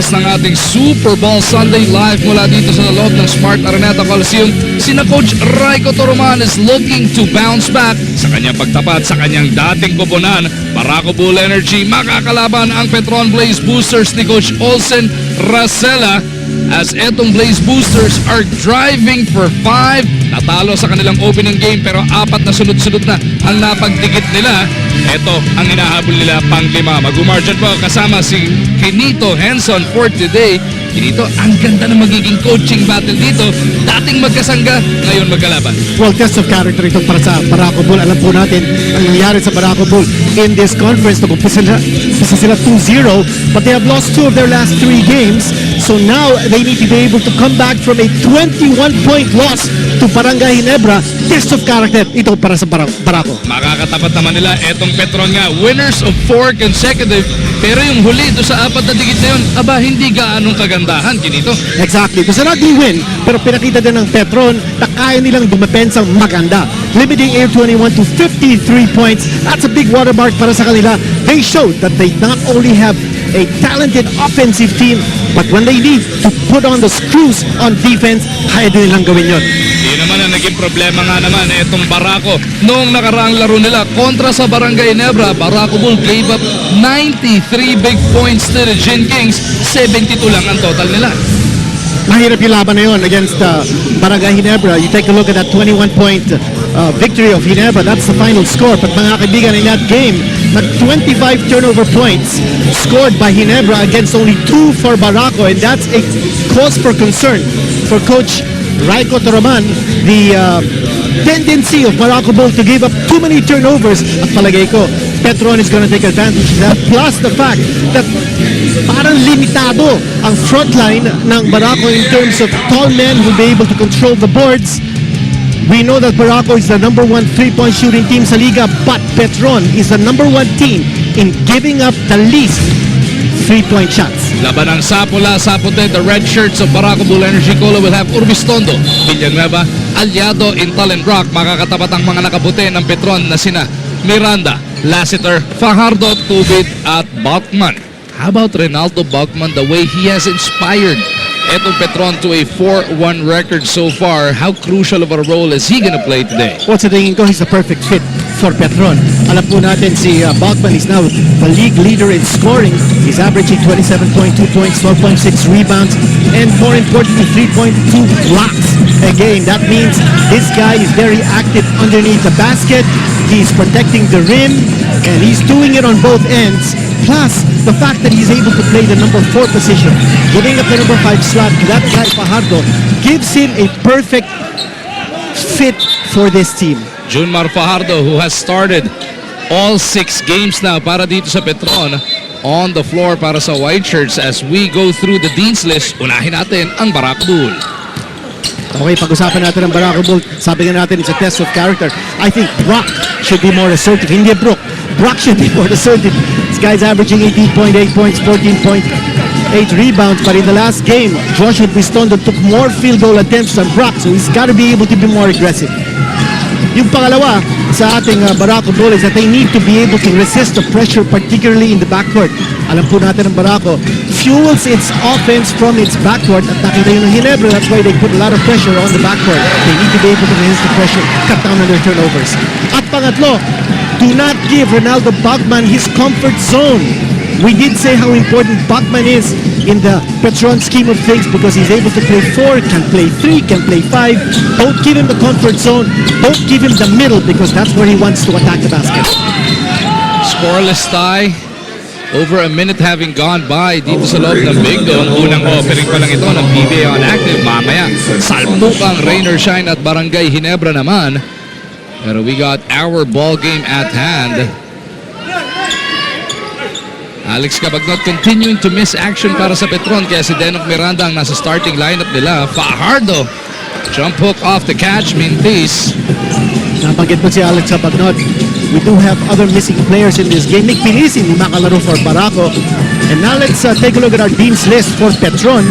bukas ng ating Super Bowl Sunday live mula dito sa loob ng Smart Araneta Coliseum. Sina Coach Raiko Toroman is looking to bounce back sa kanyang pagtapat sa kanyang dating koponan. Barako Bull Energy makakalaban ang Petron Blaze Boosters ni Coach Olsen Racela, as etong Blaze Boosters are driving for 5. Natalo sa kanilang opening game pero 4 na sunod-sunod na ang napagdikit nila. Ito ang hinahabol nila pang-5. Mag-umarjan po kasama si Kenito Henson for today. Kenito, ang ganda na magiging coaching battle dito. Dating magkasangga, ngayon magkalaban. Well, test of character ito para sa Barako Bull. Alam po natin ang nangyari sa Barako Bull in this conference. Nag-umpisa sila 2-0, but they have lost 2 of their last 3 games. So now they need to be able to come back from a 21-point loss to Barangay Ginebra. Test of character ito para sa Barako. Makakatapat naman nila etong Petron nga. Winners of 4 consecutive. Pero yung huli do sa 4 na digit na yun, aba, hindi gaanong kagandahan, Kinito. Exactly. It was an ugly win, pero pinakita din ng Petron na kaya nilang dumepensang maganda. Limiting Air 21 to 53 points. That's a big watermark para sa kanila. They showed that they not only have a talented offensive team, but when they need to put on the screws on defense, kaya din nilang gawin yun. Hindi naman ang naging problema nga naman etong Barako. Noong nakaraang laro nila kontra sa Barangay Ginebra, Barako Bull gave up 93 big points to the Gin Kings. 72 lang ang total nila. Mahirap yung laban na yun against Barangay Ginebra. You take a look at that 21-point victory of Ginebra. That's the final score. But mga kaibigan, in that game, 25 turnover points scored by Ginebra against only 2 for Barako. And that's a cause for concern for Coach Raiko Toroman. The tendency of Barako Bull to give up too many turnovers, at palagay ko, Petron is going to take advantage of that. Plus the fact that parang limitado ang frontline ng Barako in terms of tall men who will be able to control the boards. We know that Barako is the #1 3-point shooting team sa liga, but Petron is the #1 team in giving up the least 3-point shots. Laban ng Sapula, Sapote, the red shirts of Barako Bull Energy Cola will have Urbistondo, Villanueva, Aliado, Intal and Rock. Makakatapat ang mga nakaputi ng Petron na sina Miranda, Lassiter, Fajardo, Tubit at Balkman. How about Reynaldo Balkman, the way he has inspired etong Petron to a 4-1 record so far? How crucial of a role is he gonna play today? Well, sa tingin ko, he's the perfect fit for Petron. Alam po natin si Balkman is now the league leader in scoring. He's averaging 27.2 points, 12.6 rebounds, and more importantly, 3.2 blocks a game. That means this guy is very active underneath the basket. He's protecting the rim, and he's doing it on both ends. Plus, the fact that he's able to play the #4 position, giving up the #5 slot to that guy Fajardo, gives him a perfect fit for this team. Junmar Fajardo, who has started all 6 games now para dito sa Petron, on the floor para sa White Shirts. As we go through the Dean's List, unahin natin ang Barako Bull. Okay, pag-usapan natin ang Barako Bull. Sabi nga natin, it's a test of character. I think Brock should be more assertive. Hindi Brook. Brock should be more assertive. This guy's averaging 18.8 points, 14.8 rebounds. But in the last game, Joshua Bistondo took more field goal attempts than Brock. So he's got to be able to be more aggressive. Yung pangalawa sa ating Barako Bull is that they need to be able to resist the pressure, particularly in the backcourt. Alam po natin ang Barako fuels its offense from its backcourt, at nakita yun ng Ginebra. That's why they put a lot of pressure on the backcourt. They need to be able to resist the pressure, cut down on their turnovers. At pangatlo, do not give Ronaldo Bachman his comfort zone. We did say how important Bachman is in the Petron scheme of things, because he's able to play 4, can play 3, can play 5. Don't give him the comfort zone. Don't give him the middle, because that's where he wants to attack the basket. Scoreless tie. Over a minute having gone by dito sa loob ng Big Dome. Unang offering pa lang ito ng PBA on active. Mamaya, salpukang rain or shine at Barangay Ginebra naman. Pero we got our ball game at hand. Alex Cabagnot continuing to miss action para sa Petron, kaya si Denok Miranda ang nasa starting lineup nila. Fajardo, jump hook off the catch, Mintis. Nabanggit mo si Alex Cabagnot. We do have other missing players in this game. Nick Pinisi, hindi makalaro for Barako. And now let's take a look at our Dean's List for Petron.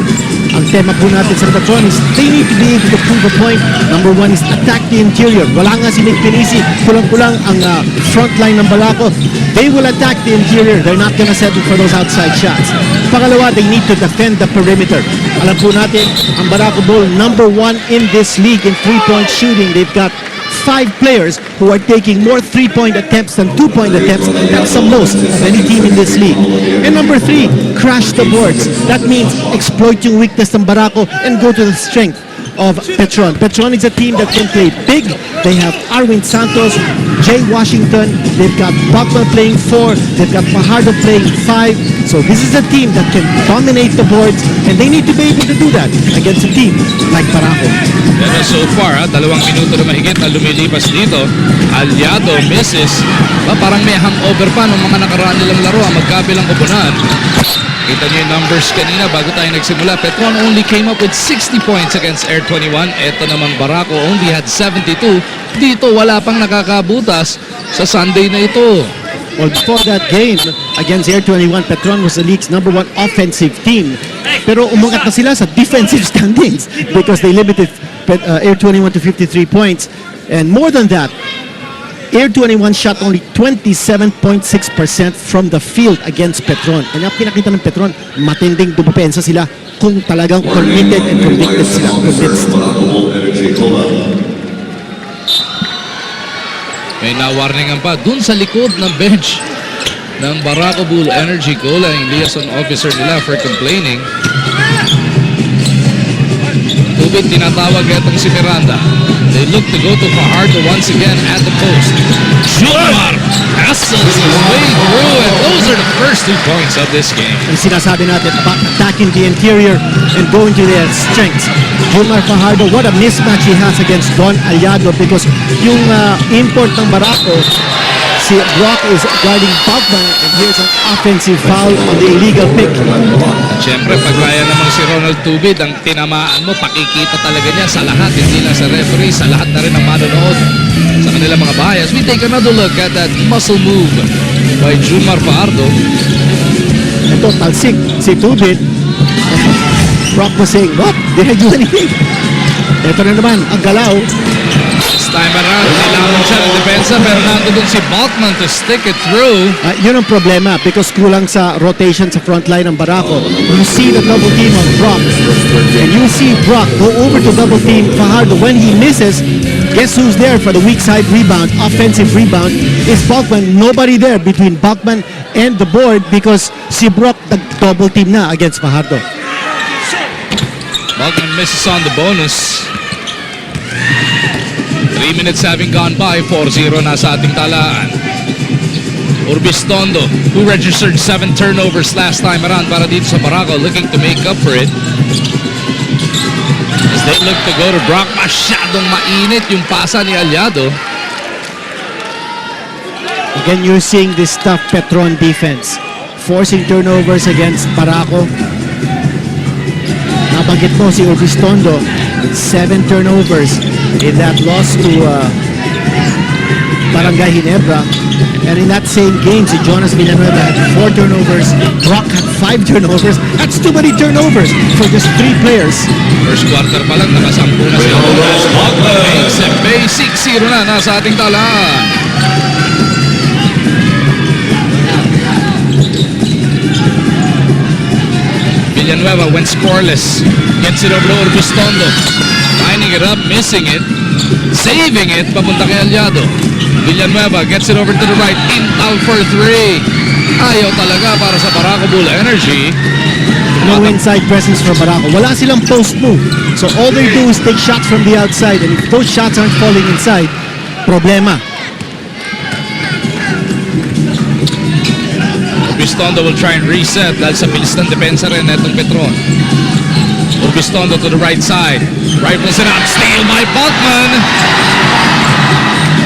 Ang tema po natin sa Petron is they need to be able to prove a point. Number one is attack the interior. Wala nga si Nick Pinisi. Kulang-kulang ang front line ng Barako. They will attack the interior. They're not gonna settle for those outside shots. Pangalawa, they need to defend the perimeter. Alam po natin, ang Barako Bull, number one in this league in three-point shooting. They've got 5 players who are taking more three-point attempts than two-point attempts. That's the most of any team in this league. And number 3, crash the boards. That means exploit yung weakness ng Barako and go to the strength of Petron. Petron is a team that can play big. They have Arwin Santos, Jay Washington. They've got Butler playing 4. They've got Fajardo playing 5. So this is a team that can dominate the boards, and they need to be able to do that against a team like Barako. Pero so far, 2 minuto na mahigit na lumilipas dito. Aliado misses. Parang may hangover pa ng mga nakaraan nilang laro ang magkabilang koponan. Kita niyo yung numbers kanina bago tayo nagsimula. Petron only came up with 60 points against Air 21. Ito namang Barako only had 72. Dito wala pang nakakabutas sa Sunday na ito. Well, before that game against Air 21, Petron was the league's number 1 offensive team. Pero umangat na sila sa defensive standings because they limited Air 21 to 53 points. And more than that, Air 21 shot only 27.6% from the field against Petron. Kanya pinakita ng Petron, matinding dumepensa sila kung talagang committed and convicted sila. May nawarningan pa dun sa likod ng bench ng Barako Bull Energy Cola, yung liaison officer nila for complaining. Tubig tinatawag itong si Miranda. They look to go to Fajardo once again at the post. Jumar hustles his way through, and those are the first 2 points of this game. Ang sinasabi natin, attacking the interior and going to their strengths. Jumar Fajardo, what a mismatch he has against Don Aliado because yung import ng Barako, si Brock is guarding Bachman, and here's an offensive foul on the illegal pick. Siyempre, pag kaya namang si Ronald Tubid, ang tinamaan mo, pakikita talaga niya sa lahat, hindi lang sa referee, sa lahat na rin ang manonood sa kanilang mga bias. We take another look at that muscle move by Jumar Fajardo. Ito, talsik si Tubid. Brock was saying, what? Did I do anything? Ito na naman, ang galaw. This time around, kailangan siya ng depensa, pero nandun si Bachman to stick it through. Yun ang problema because kulang sa rotation sa front line ng Barako. You see the double team on Brock, and you see Brock go over to double team Fajardo. When he misses, guess who's there for the weak side rebound, offensive rebound? Is Bachman. Nobody there between Bachman and the board because si Brock double team na against Fajardo. Bachman misses on the bonus. 3 minutes having gone by, 4-0 na sa ating talaan. Urbistondo, who registered 7 turnovers last time around para dito sa Barako, looking to make up for it. As they look to go to Brock, masyadong mainit yung pasa ni Aliado. Again, you're seeing this tough Petron defense. Forcing turnovers against Barako. Nabanggit mo si Urbistondo, 7 turnovers in that loss to Barangay Ginebra. And in that same game, si Jonas Villanueva had 4 turnovers. Brock had 5 turnovers. That's too many turnovers for just 3 players. First quarter pa lang, nakasampu na si Jonas. Bachman makes it basic 0 na nasa ating talaan. Villanueva went scoreless. Gets it over to Urbistondo. Lining it up, missing it. Saving it, papunta kay Aliado. Villanueva gets it over to the right. In out for 3. Ayaw talaga para sa Barako Bull Energy. No inside presence for Barako. Wala silang post move. So all they do is take shots from the outside. And if those shots aren't falling inside, problema. Urbistondo will try and reset dahil sa bilis ng depensa rin netong Petron. Urbistondo to the right side. Rifles it up. Steal by Bachman.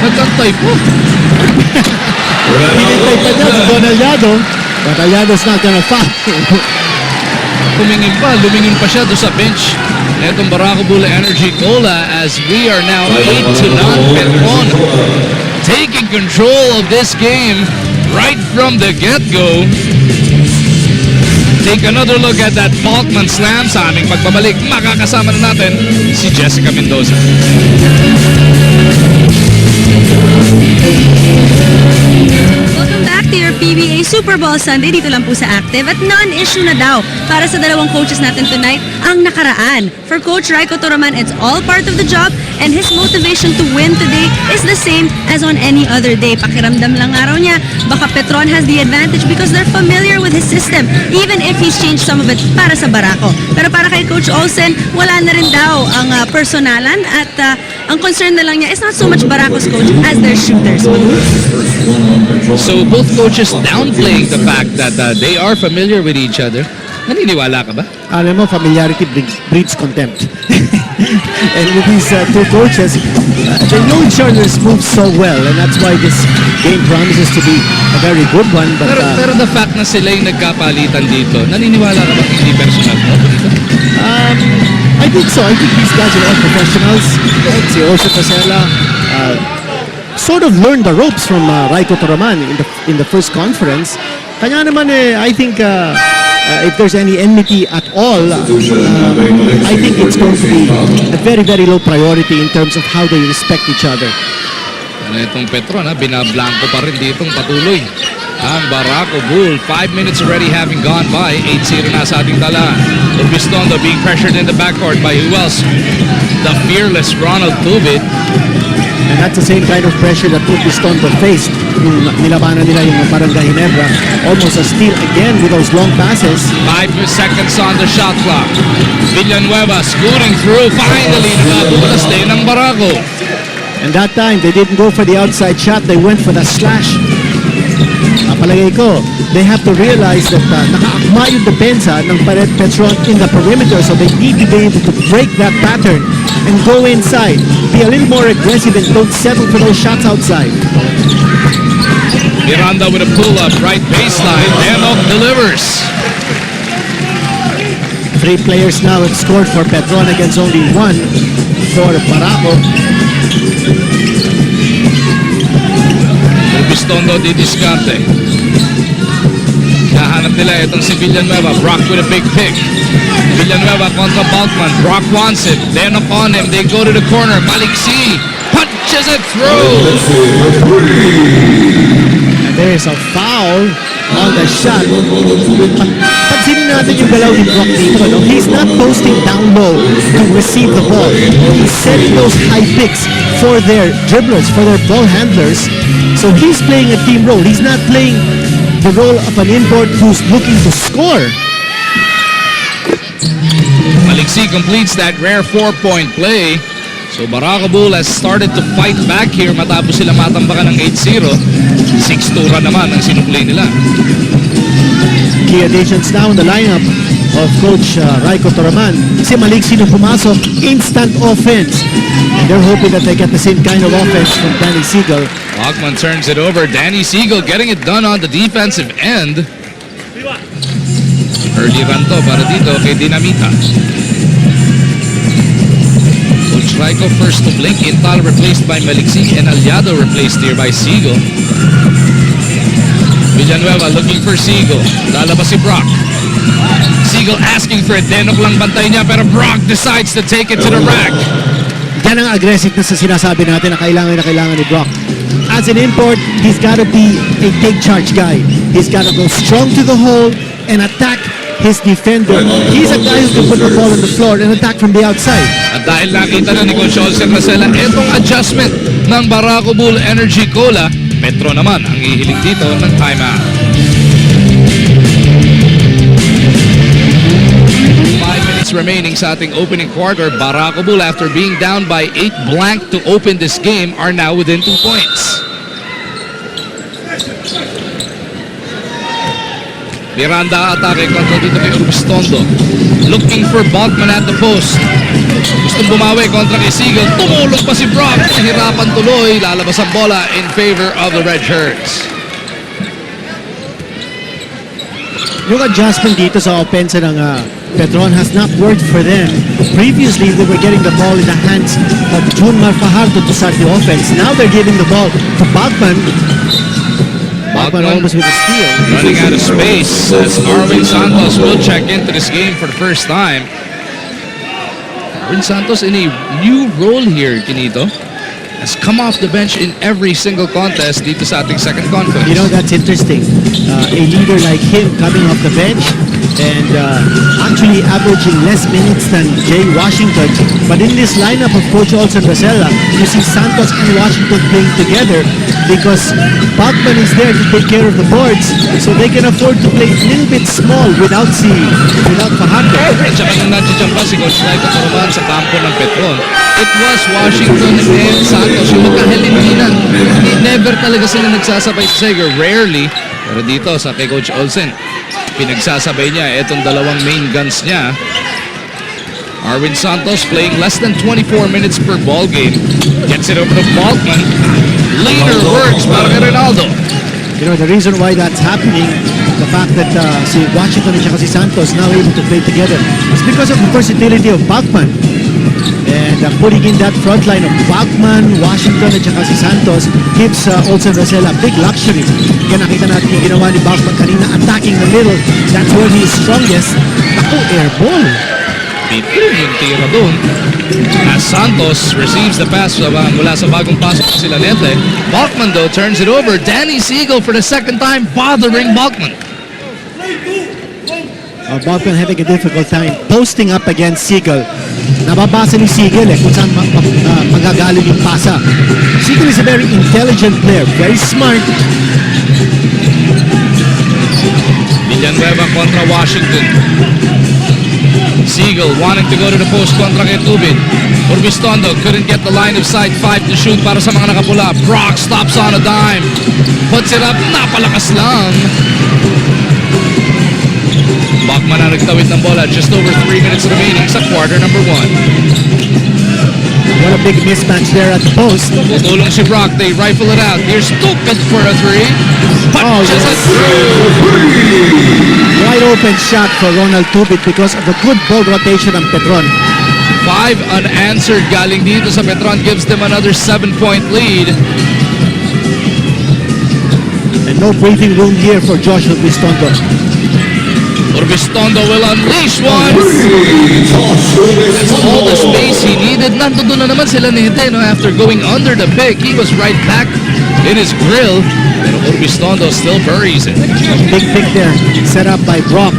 Nagkantay po. Pinintay pa dyan si Don Aliado. But Aliado's not gonna foul. Lumingin pa siya doon sa bench netong Barako Bull Energy Cola as we are now 8-0 Petron taking control of this game right from the get-go. Take another look at that Balkman slam. Sa aming pagbabalik, makakasama na natin si Jessica Mendoza. Welcome back to your PBA Super Bowl Sunday dito lang po sa Active. At non-issue na daw para sa dalawang coaches natin tonight ang nakaraan. For Coach Raiko Toroman, it's all part of the job and his motivation to win today is the same as on any other day. Pakiramdam lang araw niya, baka Petron has the advantage because they're familiar with his system even if he's changed some of it para sa Barako. Pero para kay Coach Olsen, wala na rin daw ang personalan at ang concern na lang niya is not so much Barako's coach as their shooters. So both coaches downplaying the fact that they are familiar with each other. Naniniwala ka ba? Alam mo, familiarity breeds contempt. And with these two coaches, they know each other's moves so well, and that's why this game promises to be a very good one. But Pero the fact na sila yung nagkapalitan dito, naniniwala ka ba hindi personal mo? I think so. I think these guys are all professionals. Si Jose Pasela sort of learned the ropes from Raiko Toroman in the first conference. Kanya naman I think if there's any enmity at all, I think it's going to be a very, very low priority in terms of how they respect each other. Ano itong Petron, binablanko pa rin ditong patuloy. Ang Barako Bull, 5 minutes already having gone by. 8-0 na sa ating tala. Urbistondo being pressured in the backcourt by who else? The fearless Ronald Tubit. And that's the same kind of pressure that Urbistondo faced nung nilabanan nila yung Barangay Ginebra. Almost a steal again with those long passes. 5 seconds on the shot clock. Villanueva scooting through. Finally, nakabulas din ng Barako. And that time, they didn't go for the outside shot. They went for the slash. Palagay ko, they have to realize that nakaakma yung depensa ng Petron in the perimeter, so they need to be able to break that pattern and go inside. Be a little more aggressive and don't settle for those shots outside. Miranda with a pull-up, right baseline. Denok delivers. 3 players now have scored for Petron against only 1 for Barako. Urbistondo di diskarte. Nahanap nila itong si Villanueva. Brock with a big pick. Villanueva kontra Balkman. Brock wants it. Denok on him. They go to the corner. Maliksi punches it through. And there is a foul on the shot. Pansinin natin yung galaw ni Brock dito. No? He's not posting down low to receive the ball. He's setting those high picks for their dribblers, for their ball handlers. So he's playing a team role. He's not playing the role of an import who's looking to score. Maliksi completes that rare 4-point play. So Barako Bull has started to fight back here matapos sila matambakan ng 8-0. 6-2 naman ang sinuplay nila. Key additions now in the lineup of Coach Raiko Toroman. Si Maliksi nung pumasok, instant offense. And they're hoping that they get the same kind of offense from Danny Siegel. Bachman turns it over. Danny Siegel getting it done on the defensive end. Early run to para dito kay Dinamita. Coach Raiko first to blink. Intal replaced by Maliksi and Aliado replaced here by Siegel. Villanueva looking for Siegel. Lalabas si Brock. Siegel asking for it. Denok lang bantay niya pero Brock decides to take it to the rack. Yan ang aggressive na sinasabi natin na kailangan ni Brock. As an import, he's got to be a take charge guy. He's got to go strong to the hole and attack his defender. He's a guy who can put the ball on the floor and attack from the outside. At dahil nakita na ni Coach Olsen Racela itong adjustment ng Barako Bull Energy Cola, Petron naman ang ihiling dito ng timeout. 5 minutes remaining sa ating opening quarter. Barako Bull, after being down by 8-blank to open this game, are now within 2 points. Miranda atake kontra dito kay Urbistondo. Looking for Balkman at the post. Gustong bumawi kontra kay Siegel. Tumulong pa si Brock. Nahirapan tuloy. Lalabas ang bola in favor of the Red Shirts. Yung adjustment dito sa offense ng Petron has not worked for them. Previously, they were getting the ball in the hands of Junmar Fajardo to start the offense. Now they're giving the ball to Bachman. Bachman almost with a steal. Running out of space as Arvin Santos will check into this game for the first time. Arvin Santos in a new role here, Kinito. Has come off the bench in every single contest dito sa ating second conference. You know, that's interesting. A leader like him coming off the bench and actually averaging less minutes than Jay Washington. But in this lineup of Coach Olson Rosella, you see Santos and Washington playing together because Bachman is there to take care of the boards, so they can afford to play a little bit small without Fajardo. At saka nung nandiyan pa si Coach Raiko Toroman sa kampo ng Petron, it was Washington and Santos yung magkahilindinan. Never talaga sila nagsasabay sa Sager, rarely. Pero dito sa kay Coach Olsen, pinagsasabay niya itong dalawang main guns niya. Arvin Santos playing less than 24 minutes per ball game. Gets it over to Bachman. Later works para kay Ronaldo. You know, the reason why that's happening, the fact that si Washington at si Santos now able to play together, is because of the versatility of Bachman. And putting in that front line of Bachman, Washington at si Santos gives Olson Rosella a big luxury. Kaya nakita natin yung ginawa ni Bachman kanina, attacking the middle. That's where he is strongest. Ako, air ball. Pipirin yung tira doon. As Santos receives the pass mula sa bagong pasok si Lanete. Bachman though turns it over. Danny Siegel for the second time bothering Bachman. Bachman having a difficult time posting up against Siegel. Nababasa ni Siegel kung saan magagaling yung pasa. Siegel is a very intelligent player, very smart. Villanueva kontra Washington. Siegel wanting to go to the post kontra kay Tubin. Urbistondo couldn't get the line of sight. 5 to shoot para sa mga nakapula. Brock stops on a dime. Puts it up. Napalakas lang. Bachman na nagtawid ng bola. Just over 3 minutes remaining sa quarter number 1. What a big mismatch there at the post. Tutulong si Brock. They rifle it out. Here's Tupin for a 3. Punches it through. Wide open shot for Ronald Tubit because of the good ball rotation ng Petron. 5 unanswered galing dito sa Petron gives them another 7-point lead. And no breathing room here for Joshua Urbistondo. Urbistondo will unleash one. That's all the space he needed. Nandun na naman sila Nete, no? After going under the pick, he was right back in his grill. Pero Urbistondo still buries it. Big pick there, set up by Brock.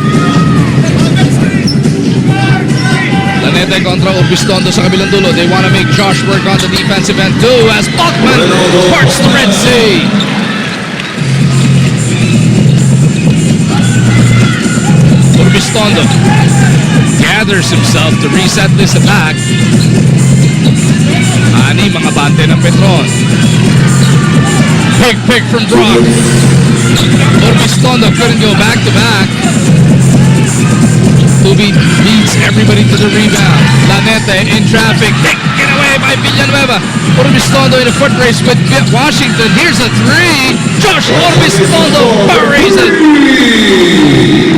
Lanete kontra Urbistondo sa kabilang dulo. They want to make Josh work on the defensive end too as Bachman parts the Red Sea. Urbistondo gathers himself to reset this attack. Ani mga bante ng Petron. Big pick from Brock. Urbistondo couldn't go back to back. Tubin beats everybody to the rebound. Lanete in traffic. Taken away by Villanueva. Urbistondo in a foot race with Washington. Here's a 3. Josh Urbistondo buries it.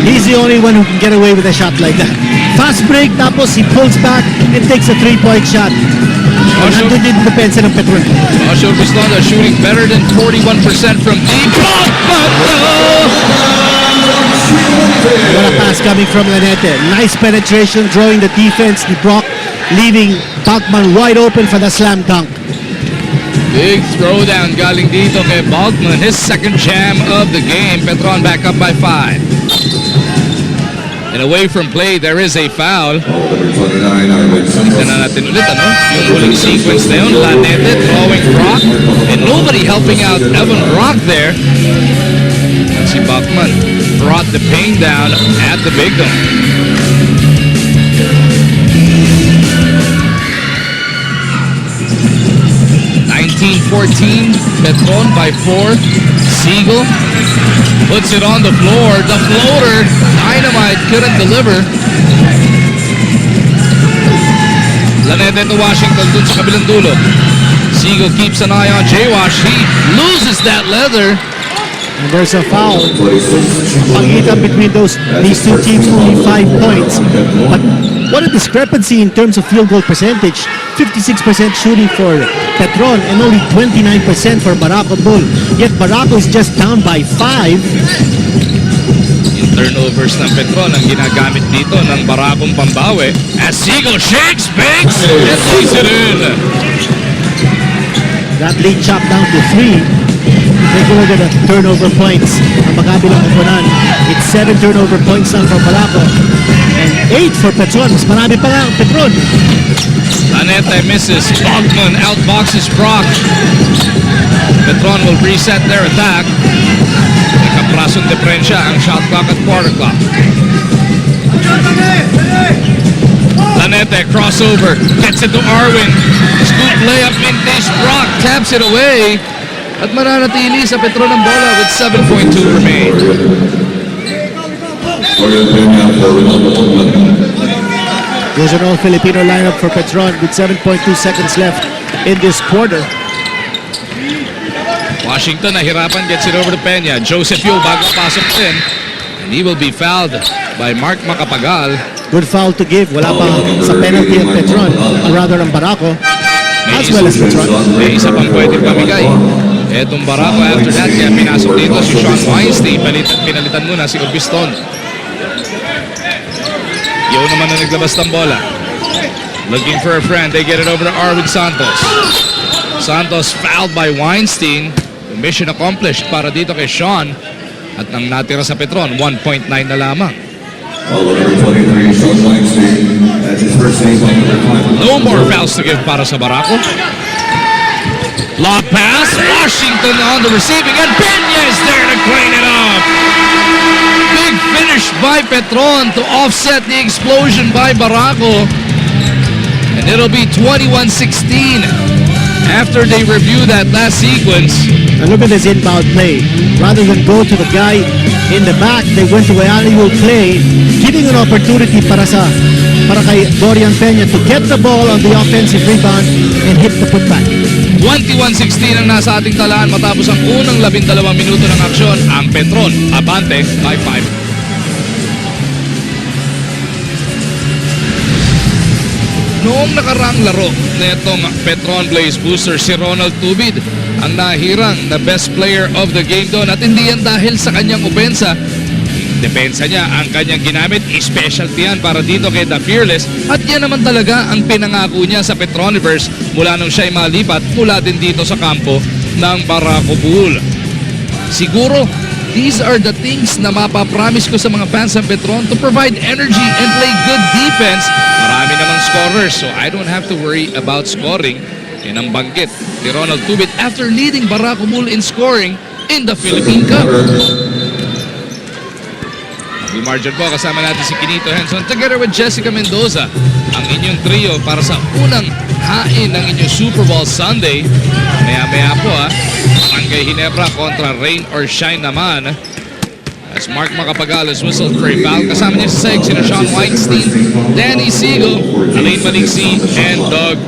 He's the only one who can get away with a shot like that. Fast break, tapos he pulls back and takes a 3-point shot. Nandun din depensa ng Petron. Josh Urbistondo shooting better than 41% from deep. What a pass coming from Lanete. Nice penetration, drawing the defense. Ni Brock leaving Bachman wide open for the slam dunk. Big throwdown galing dito kay Bachman. His second jam of the game. Petron back up by 5. And away from play, there is a foul. Tignan na natin ulit, ano? Yung huling sequence na yun. Lanete throwing Brock. And nobody helping out Evan Brock there. Si Bachman brought the pain down at the big dome. Petron by 4. Siegel puts it on the floor. The floater, Dynamite couldn't deliver. Lanete to Washington dun sa kabilang dulo. Siegel keeps an eye on J-Wash. He loses that leather. And there's a foul. Pagitan between these two teams, only 5 points. But what a discrepancy in terms of field goal percentage. 56% shooting for Petron and only 29% for Barako Bull. Yet Barako is just down by 5. Yung turnovers ng Petron ang ginagamit dito ng Barakong pambawi. As Siegel shakes, bakes, and lays it in. That lead chopped down to 3. Take a look at the turnover points. Ang magkabilang kupunan. It's 7 turnover points now for Barako. And 8 for Petron. Mas marami pa nga ang Petron. Lanete misses. Bogman outboxes Brock. Petron will reset their attack. Nakaprasong diferensya ang shot clock at quarter clock. Lanete crossover. Gets it to Arwin. Scoop layup in dish. Brock taps it away. At mananatili sa Petron ang bola with 7.2 remain. There's an all-Filipino lineup for Petron with 7.2 seconds left in this quarter. Washington nahirapan, gets it over to Peña. Joseph Yo bago pasok din. And he will be fouled by Mark Macapagal. Good foul to give. Wala pa sa penalty at Petron. Or rather ang Barako. As well as Petron. May isa pang pwede pamigay. Etong Barako after that, kaya pinasok dito si Sean Weinstein. Pinalitan muna si Orbiston. Yo naman na naglabas ng bola. Looking for a friend. They get it over to Arwin Santos. Santos fouled by Weinstein. Mission accomplished para dito kay Sean. At nang natira sa Petron, 1.9 na lamang. No more fouls to give para sa Barako. Lob pass, Washington on the receiving end. Peña is there to clean it up. Big finish by Petron to offset the explosion by Barako. And it'll be 21-16 after they review that last sequence. And look at this inbound play. Rather than go to the guy in the back, they went to a alley-oop play, giving an opportunity para kay Dorian Peña to get the ball on the offensive rebound and hit the putback. 21-16 ang nasa ating talaan matapos ang unang 12 minuto ng aksyon. Ang Petron, abante by 5. Noong nakaraang laro na itong Petron Blaze Booster, si Ronald Tubid ang nahirang na best player of the game doon. At hindi yan dahil sa kanyang opensa. Depensa niya ang kanyang ginamit. Specialty yan para dito kay The Fearless. At yan naman talaga ang pinangako niya sa Petroniverse mula nung siya'y malipat mula din dito sa kampo ng Barako Bull. Siguro, these are the things na mapapromise ko sa mga fans ng Petron to provide energy and play good defense. Marami namang scorers, so I don't have to worry about scoring. Yan ang banggit ni Ronald Tubit after leading Barako Bull in scoring in the Philippine Cup. Ang margin po, kasama natin si Quinito Henson together with Jessica Mendoza. Ang inyong trio para sa unang hain ng inyong Super Bowl Sunday. Maya-maya po Barangay Ginebra kontra Rain or Shine naman. As Mark Macapagal is whistled for a foul. Kasama niya sa seg, sina Sean Weinstein, Danny Siegel, Alain Malingsi, and Doug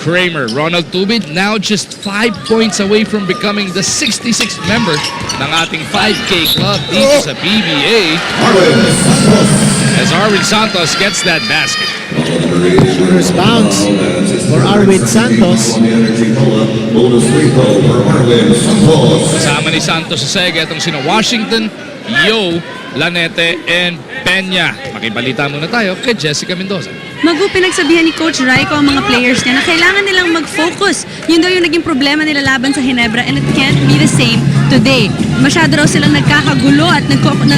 Kramer. Ronald Tubid now just 5 points away from becoming the 66th member ng ating 5K club dito sa PBA. As Arwin Santos gets that basket. Shooter's bounce for Arwin Santos. Kasama ni Santos sa seg, itong sina Washington, Yo, Lanete, and Peña. Makibalita muna tayo kay Jessica Mendoza. Pinagsabihan ni Coach Raiko ang mga players niya na kailangan nilang mag-focus. Yun daw yung naging problema nila laban sa Ginebra and it can't be the same today. Masyado raw silang nagkakagulo at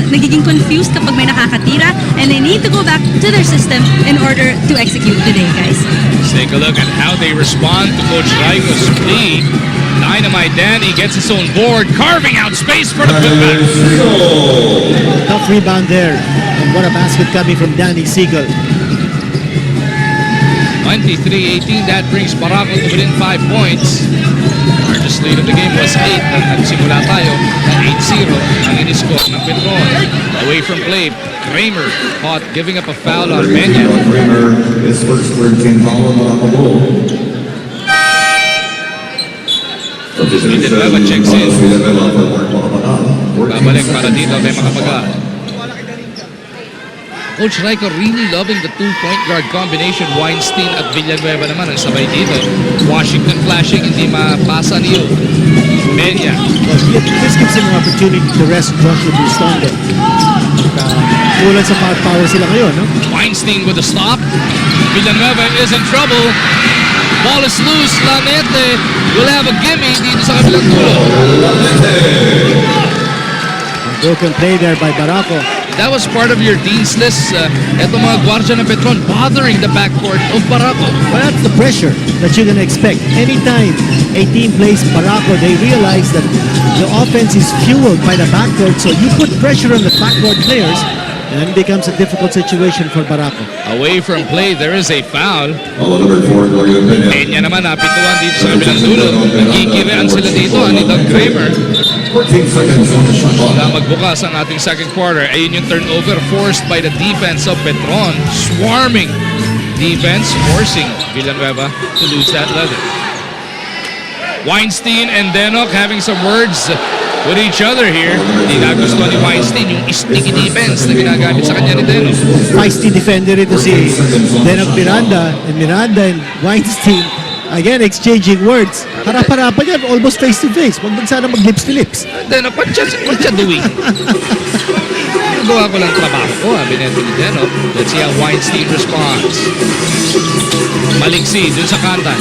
nagiging confused kapag may nakakatira and they need to go back to their system in order to execute today, guys. Let's take a look at how they respond to Coach Raiko's plea. Dynamite Danny gets his own board, carving out space for the putback. Tough rebound there. And what a basket coming from Danny Siegel. 23-18, that brings Barako to within 5 points. Largest lead of the game was 8 nang nagsimula tayo na 8-0 ang in-score ng Petron. Away from play, Kramer caught giving up a foul on Peña. Kramer, his first 13 foul on Barako Bull. The Villanueva checks in. Babalik para dito kay Makapaga. Coach Raiko really loving the two-point guard combination. Weinstein at Villanueva naman ang sabay dito. Washington flashing, hindi mapasa niyo. Peña. Well, this gives him an opportunity to rest Joshua Bustondo. Kulang sa power sila ngayon, no? Weinstein with a stop. Villanueva is in trouble. Ball is loose. Lanete will have a gimme dito sa kabilang dulo. Broken play there by Barako. That was part of your dean's list. Etong mga gwardiya ng Petron bothering the backcourt of Barako. But that's the pressure that you're going to expect. Anytime a team plays Barako, they realize that the offense is fueled by the backcourt. So you put pressure on the backcourt players, and then it becomes a difficult situation for Barako. Away from play, there is a foul. Number 4, Dorian Peña. Peña naman napituan dito sa kabilang dulo. Nagkikirian sila dito ni Doug Kramer. 14 seconds on the shot clock. Wala magbukas ang ating second quarter. Ayun yung turnover forced by the defense of Petron. Swarming defense, forcing Villanueva to lose that leather. Weinstein and Denok having some words with each other here. Hindi nagustuhan ni Weinstein yung sticky defense na ginagamit sa kanya ni Denok. Feisty defender ito si Denok Miranda, and Weinstein again exchanging words. Harap-harapan yan, almost face to face. Huwag sana mag-lips to lips. Denok, what siya doing? Nagawa ko lang trabaho ko, bineto ni Denok. Let's see how Weinstein responds. Maliksi dun sa kantan.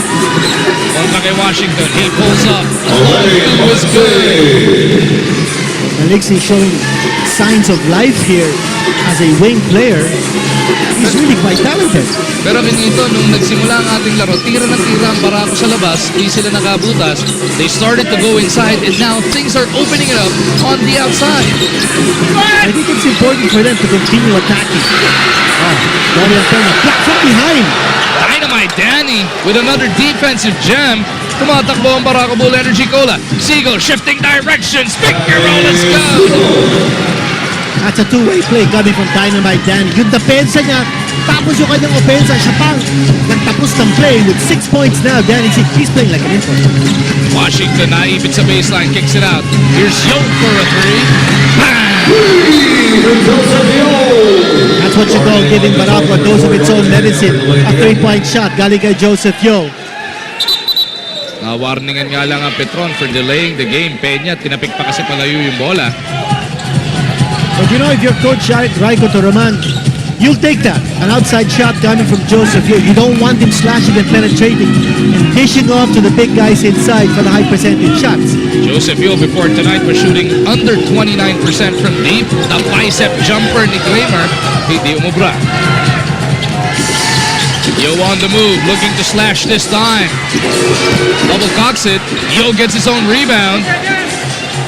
Kontra kay Washington. He pulls up. It was good. Alexi showing signs of life here as a wing player. He's really quite talented. Pero kinito, nung nagsimula ang ating laro, tira na tira ang Barako sa labas, di sila nakabutas. They started to go inside and now things are opening it up on the outside. I think it's important for them to continue attacking. Dorian Peña blocked from behind. Dynamite Danny with another defensive jam. Tumatakbo ang Barako Bull Energy Cola. Siegel shifting directions. Pick your roll, let's go! That's a two-way play coming from Dynamite Danny. Yung depensa niya, tapos yung kanyang opensa, siya pang nagtapos ng play with 6 points now. Danny, he's playing like an import. Washington naibit sa baseline, kicks it out. Here's Yo for a three. Bang! That's what you call giving Barako a dose of its own medicine. A 3-point shot galing kay Joseph Yo. Warningan nga lang ang Petron for delaying the game. Peña, tinapik pa kasi palayo yung bola. But you know, if you're Coach Raiko Toroman, you'll take that. An outside shot coming from Joseph Yo. You don't want him slashing and penetrating and dishing off to the big guys inside for the high percentage shots. Joseph Yo before tonight was shooting under 29% from deep. The bicep jumper ni Kramer, hindi umubra. Yo on the move, looking to slash this time. Double cocks it. Yo gets his own rebound.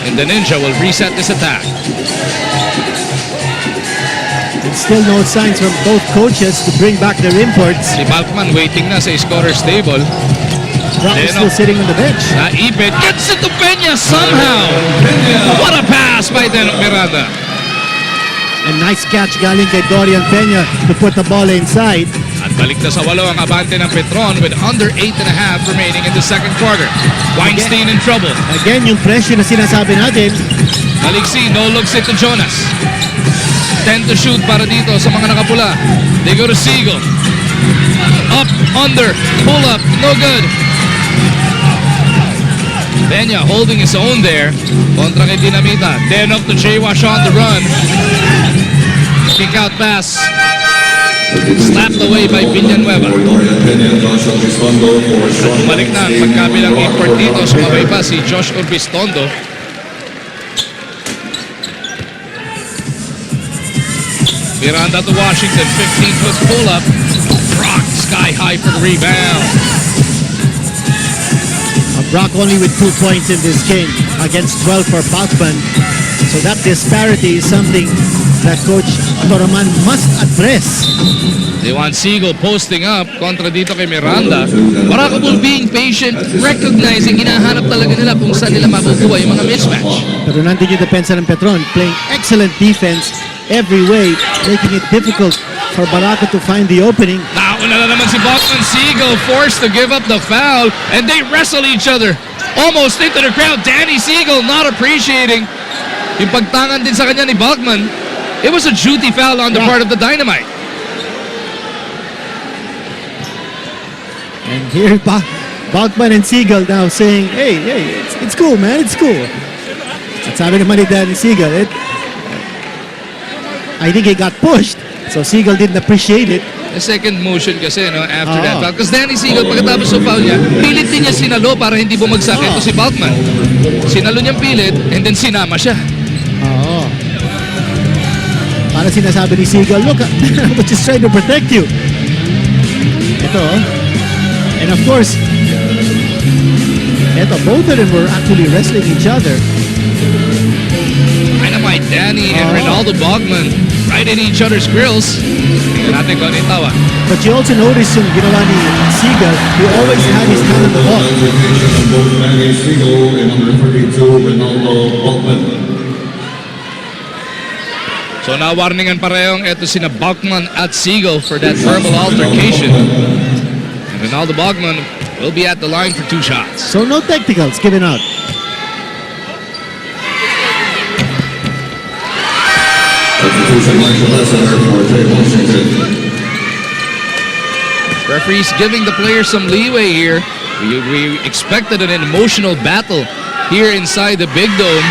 And the Ninja will reset this attack. And still no signs from both coaches to bring back their imports. Si Balkman waiting na sa scorer's table. Brock is still sitting on the bench. Naipit, gets it to Peña somehow. What a pass by Denok Miranda. A nice catch galing kay Dorian Peña to put the ball inside. At balik na sa walo ang abante ng Petron with under 8.5 remaining in the second quarter. Weinstein in trouble. Again, yung pressure na sinasabi natin. Maliksi, no looks it to Jonas. 10 to shoot para dito sa mga nakapula. They go to Siegel. Up, under, pull up, no good. Peña holding his own there. Kontra kay Dinamita. Denok to J-Wash on the run. Kick out pass. Slapped away by Villanueva. At bumalik na ang pagkabilang import dito. Sumabay pa si Josh Urbistondo. Miranda to Washington, 15-foot pull-up. Brock sky high for the rebound. Brock only with 2 points in this game against 12 for Balkman. So that disparity is something that Coach Toroman must address. They want Siegel posting up kontra dito kay Miranda. Barako Bull being patient, recognizing hinahanap talaga nila kung saan nila makukuha yung mga mismatch. Pero nandun yung depensa ng Petron, playing excellent defense every way, making it difficult for Barako to find the opening. Nauna na naman si Balkman. Siegel forced to give up the foul and they wrestle each other. almost into the crowd. Danny Siegel not appreciating yung pagtangan din sa kanya ni Balkman. It was a duty foul on the part of the Dynamite. And here Balkman and Siegel now saying, hey, it's cool, man, it's cool. At sabi naman ni Danny Siegel, I think he got pushed. So Siegel didn't appreciate it. The second motion kasi, no, after that foul. Because Danny Siegel, pagkatapos ng foul niya, pilit din niya sinalo para hindi bumagsak ito si Balkman. Sinalo niyang pilit and then sinama siya. Oo. Para sinasabi ni Siegel, look, I was just trying to protect you. Ito, and of course, both of them were actually wrestling each other. Dynamite Danny and Ronaldo Balkman right in each other's grills. Tingnan natin kung ano yung tawa. But you also notice yung ginawa ni Siegel, he always had his hand on the ball. Both Danny Siegel and number 32, Ronaldo Balkman. So na-warningan parehong ito sina Balkman at Siegel for that verbal altercation. And Ronaldo Balkman will be at the line for 2 shots. So no technicals given out. Substitution Michael Lesser for Jay Washington. Referees giving the players some leeway here. We expected an emotional battle here inside the Big Dome.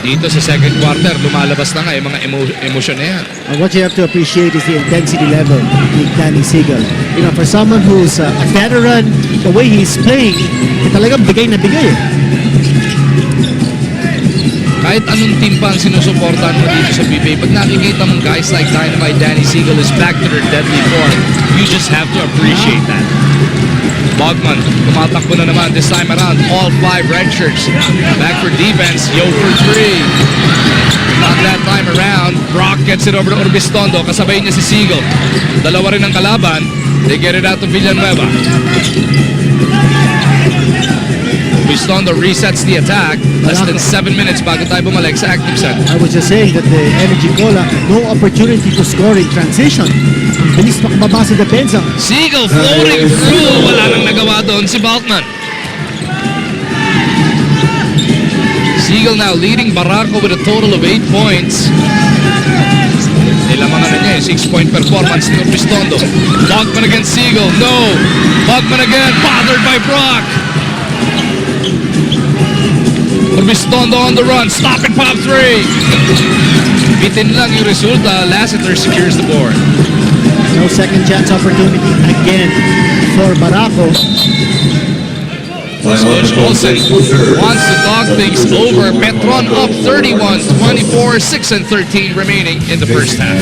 Dito sa second quarter, lumalabas na nga yung mga emosyon na yan. And what you have to appreciate is the intensity level with Danny Siegel. You know, for someone who's a veteran, the way he's playing, talagang bigay na bigay eh. Kahit anong team pa ang sinusuportahan mo dito sa PBA, pag nakikita mong guys like Dynamite Danny Siegel is back to their deadly form, you just have to appreciate that. Balkman, tumatakbo na naman this time around. All 5 red shirts back for defense. Yo for 3. Not that time around. Brock gets it over to Urbistondo. Kasabay niya si Siegel. Dalawa rin ang kalaban. They get it out to Villanueva. Urbistondo resets the attack. Less than 7 minutes bago tayo bumalik sa active set. I was just saying that the Energy Cola, no opportunity to score in transition. Bilis makababa sa depensa. Siegel floating through. Wala nang nagawa doon si Balkman. Siegel now leading Barako with a total of 8 points. Nilamangan na niya yung 6-point performance ni Urbistondo. Balkman against Siegel. No! Balkman again. Bothered by Brock. Urbistondo on the run. Stop and pop 3. Bitin lang yung resulta. Lassiter secures the board. No second chance opportunity again for Barako. Coach Olsen wants to talk things over. Petron up 31-24, 6-13 remaining in the first half.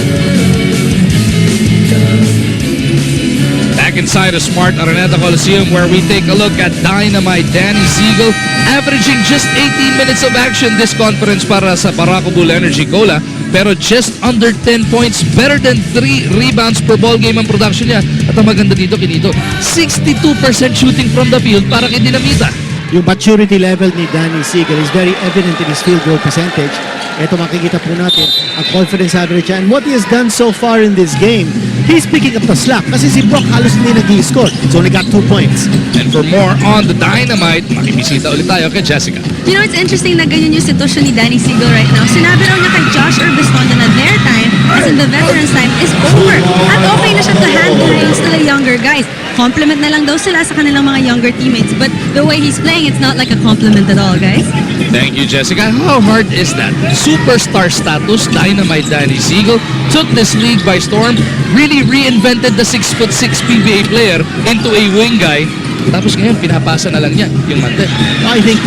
Back inside a Smart Araneta Coliseum where we take a look at Dynamite Danny Siegel averaging just 18 minutes of action this conference para sa Barako Bull Energy Cola, pero just under 10 points, better than 3 rebounds per ball game ang production niya. At ang maganda dito, Kinito, 62% shooting from the field para kay Dinamita. Yung maturity level ni Danny Siegel is very evident in his field goal percentage. Ito makikita po natin ang confidence average and what he has done so far in this game. He's picking up the slack kasi si Brock halos hindi nag-i-score. He's only got 2 points. And for more on the Dynamite, makibisita ulit tayo kay Jessica. You know, it's interesting na ganyan yung sitwasyon ni Danny Siegel right now. Sinabi raw niya kay Josh Urbistondo na their time, as in the veterans' time, is over. At okay na siya to hand the reins to the younger guys. Compliment na lang daw sila sa kanilang mga younger teammates. But the way he's playing, it's not like a compliment at all, guys. Thank you, Jessica. How hard is that? Superstar status, Dynamite Danny Siegel took this league by storm, really reinvented the 6'6" PBA player into a wing guy. Tapos ngayon, pinapasa na lang niya yung mante. I think,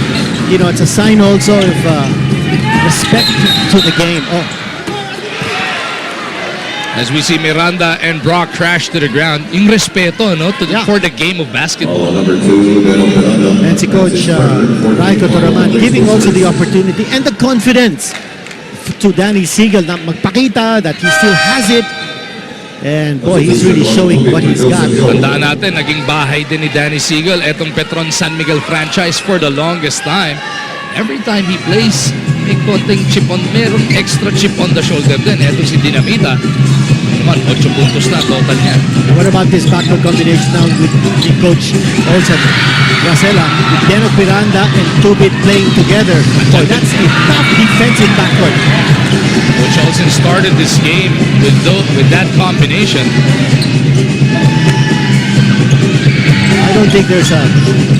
you know, it's a sign also of respect to the game. Oh. As we see Miranda and Brock crash to the ground, yung respeto, no, for the game of basketball. Number 2, Daniel Miranda. And si Coach Raiko Toraman giving also the opportunity and the confidence to Danny Siegel na magpakita that he still has it. And boy, he's really showing what he's got. Tandaan natin, naging bahay din ni Danny Siegel etong Petron San Miguel franchise for the longest time. Every time he plays, may konting chip on, merong extra chip on the shoulder din. Etong si Dinamita, Toroman, 8 puntos na total niya. And what about this backcourt combination now with the coach Olsen? Rosella, with Denok Miranda and Tubit playing together. Boy, that's a tough defensive backcourt. Coach Olsen started this game with that combination. I don't think there's a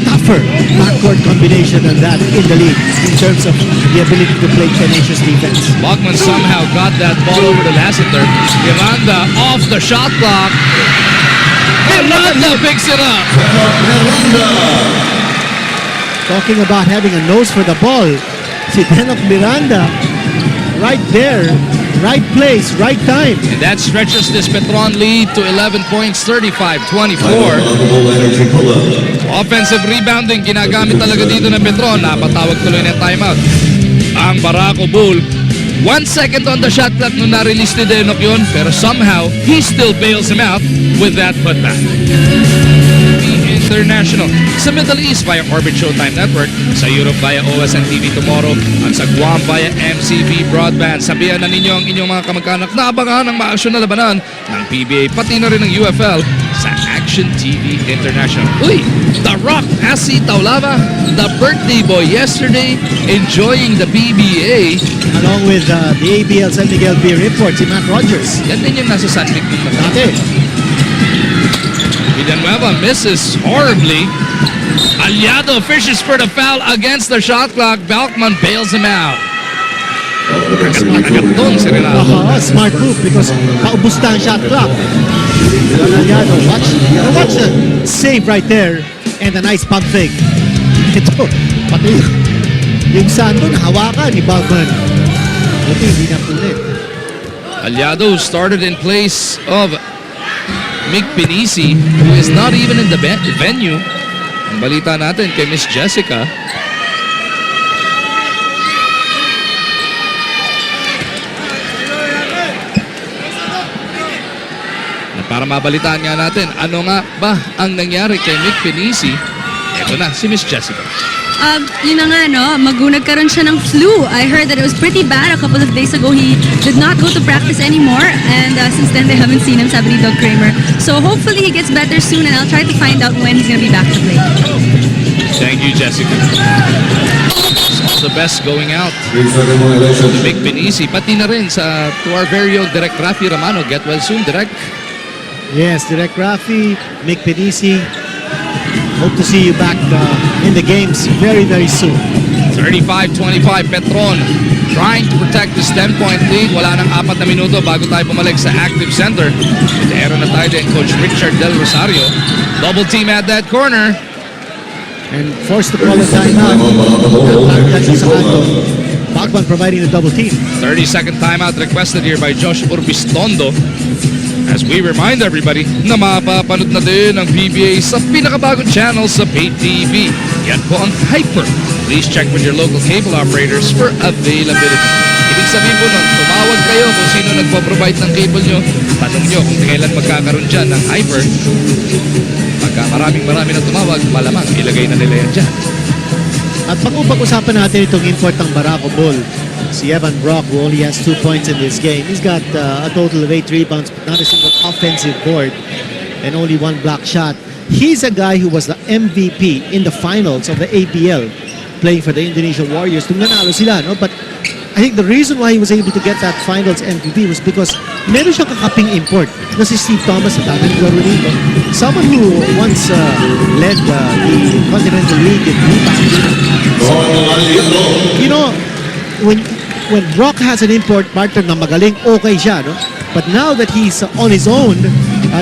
tougher backcourt combination than that in the league in terms of the ability to play tenacious defense. Bachman somehow got that ball over to Lassiter. Miranda off the shot clock. Miranda picks it up. Talking about having a nose for the ball, si Denok Miranda right there, right place, right time. And that stretches this Petron lead to 11 points, 35-24. Energy pull-up. Offensive rebounding ginagamit talaga dito ng Petron. Napatawag tuloy ng timeout ang Barako Bull. 1 second on the shot clock nung na-release ni Denok yun, pero somehow he still bails him out with that putback. International sa Middle East via Orbit Showtime Network, sa Europe via OSN TV Tomorrow, at sa Guam via MCV Broadband. Sabihan na ninyo ang inyong mga kamag-anak na abangan ang maaksyon na labanan ng PBA pati na rin ng UFL sa Action TV International. Uy! The Rock Asi Taulava, the birthday boy yesterday, enjoying the PBA. Along with the ABL San Miguel Beer Import, si Matt Rogers. Yan din yung nasa San Miguel nung Dati. Villanueva misses horribly. Aliado fishes for the foul against the shot clock. Balkman bails him out. Agad doon si Rinaldo. Smart move because paubos na ang shot clock. Aliado, watch the save right there and a nice pump fake. Ito, pati yung sando nahawakan ni Balkman. Buti hindi na pulit. Aliado started in place of Mick Pinisi, who is not even in the venue. Ang balita natin kay Miss Jessica. Para mabalitaan nga natin, ano nga ba ang nangyari kay Mick Pinisi? Ito na, si Miss Jessica. Yun na nga, no? Nagkaroon siya ng flu. I heard that it was pretty bad a couple of days ago. He did not go to practice anymore. And since then, they haven't seen him, sabi ni Doug Kramer. So hopefully he gets better soon and I'll try to find out when he's gonna be back to play. Thank you, Jessica. All the best going out. 3-second violation. Mick Pinisi, pati na rin to our very own Direct Rafi Romano. Get well soon, Direct. Yes, Direct Rafi, Mick Pinisi. Hope to see you back in the games very, very soon. 35-25, Petron trying to protect this 10-point lead. Wala nang 4 na minuto bago tayo bumalik sa Active Center. Ito na tayo din, Coach Richard Del Rosario. Double team at that corner. And forced to call a timeout. Bagman providing the double team. 30-second timeout requested here by Josh Urbistondo. As we remind everybody na mapapanood na din ang PBA sa pinakabagong channel sa Pay TV. Yan po ang Hyper. Please check with your local cable operators for availability. Ibig sabihin po nun, tumawag kayo kung sino nagpo-provide ng cable nyo. Tanong nyo kung kailan magkakaroon dyan ng Hyper. Pagka marami na tumawag, malamang ilagay na nila yan dyan. At pag-usapan natin itong import ng Barako Bull, si Evan Brock, who only has 2 points in this game. He's got a total of 8 rebounds, but not a single offensive board and only 1 block shot. He's a guy who was the MVP in the finals of the ABL, playing for the Indonesian Warriors. Nung nanalo sila, no? But I think the reason why he was able to get that finals MVP was because meron siyang kakaping import na si Steve Thomas sa dating laro dito. Someone who once led the Continental League in rebounding. So, you know, when Brock has an import partner na magaling, okay siya, no? But now that he's on his own,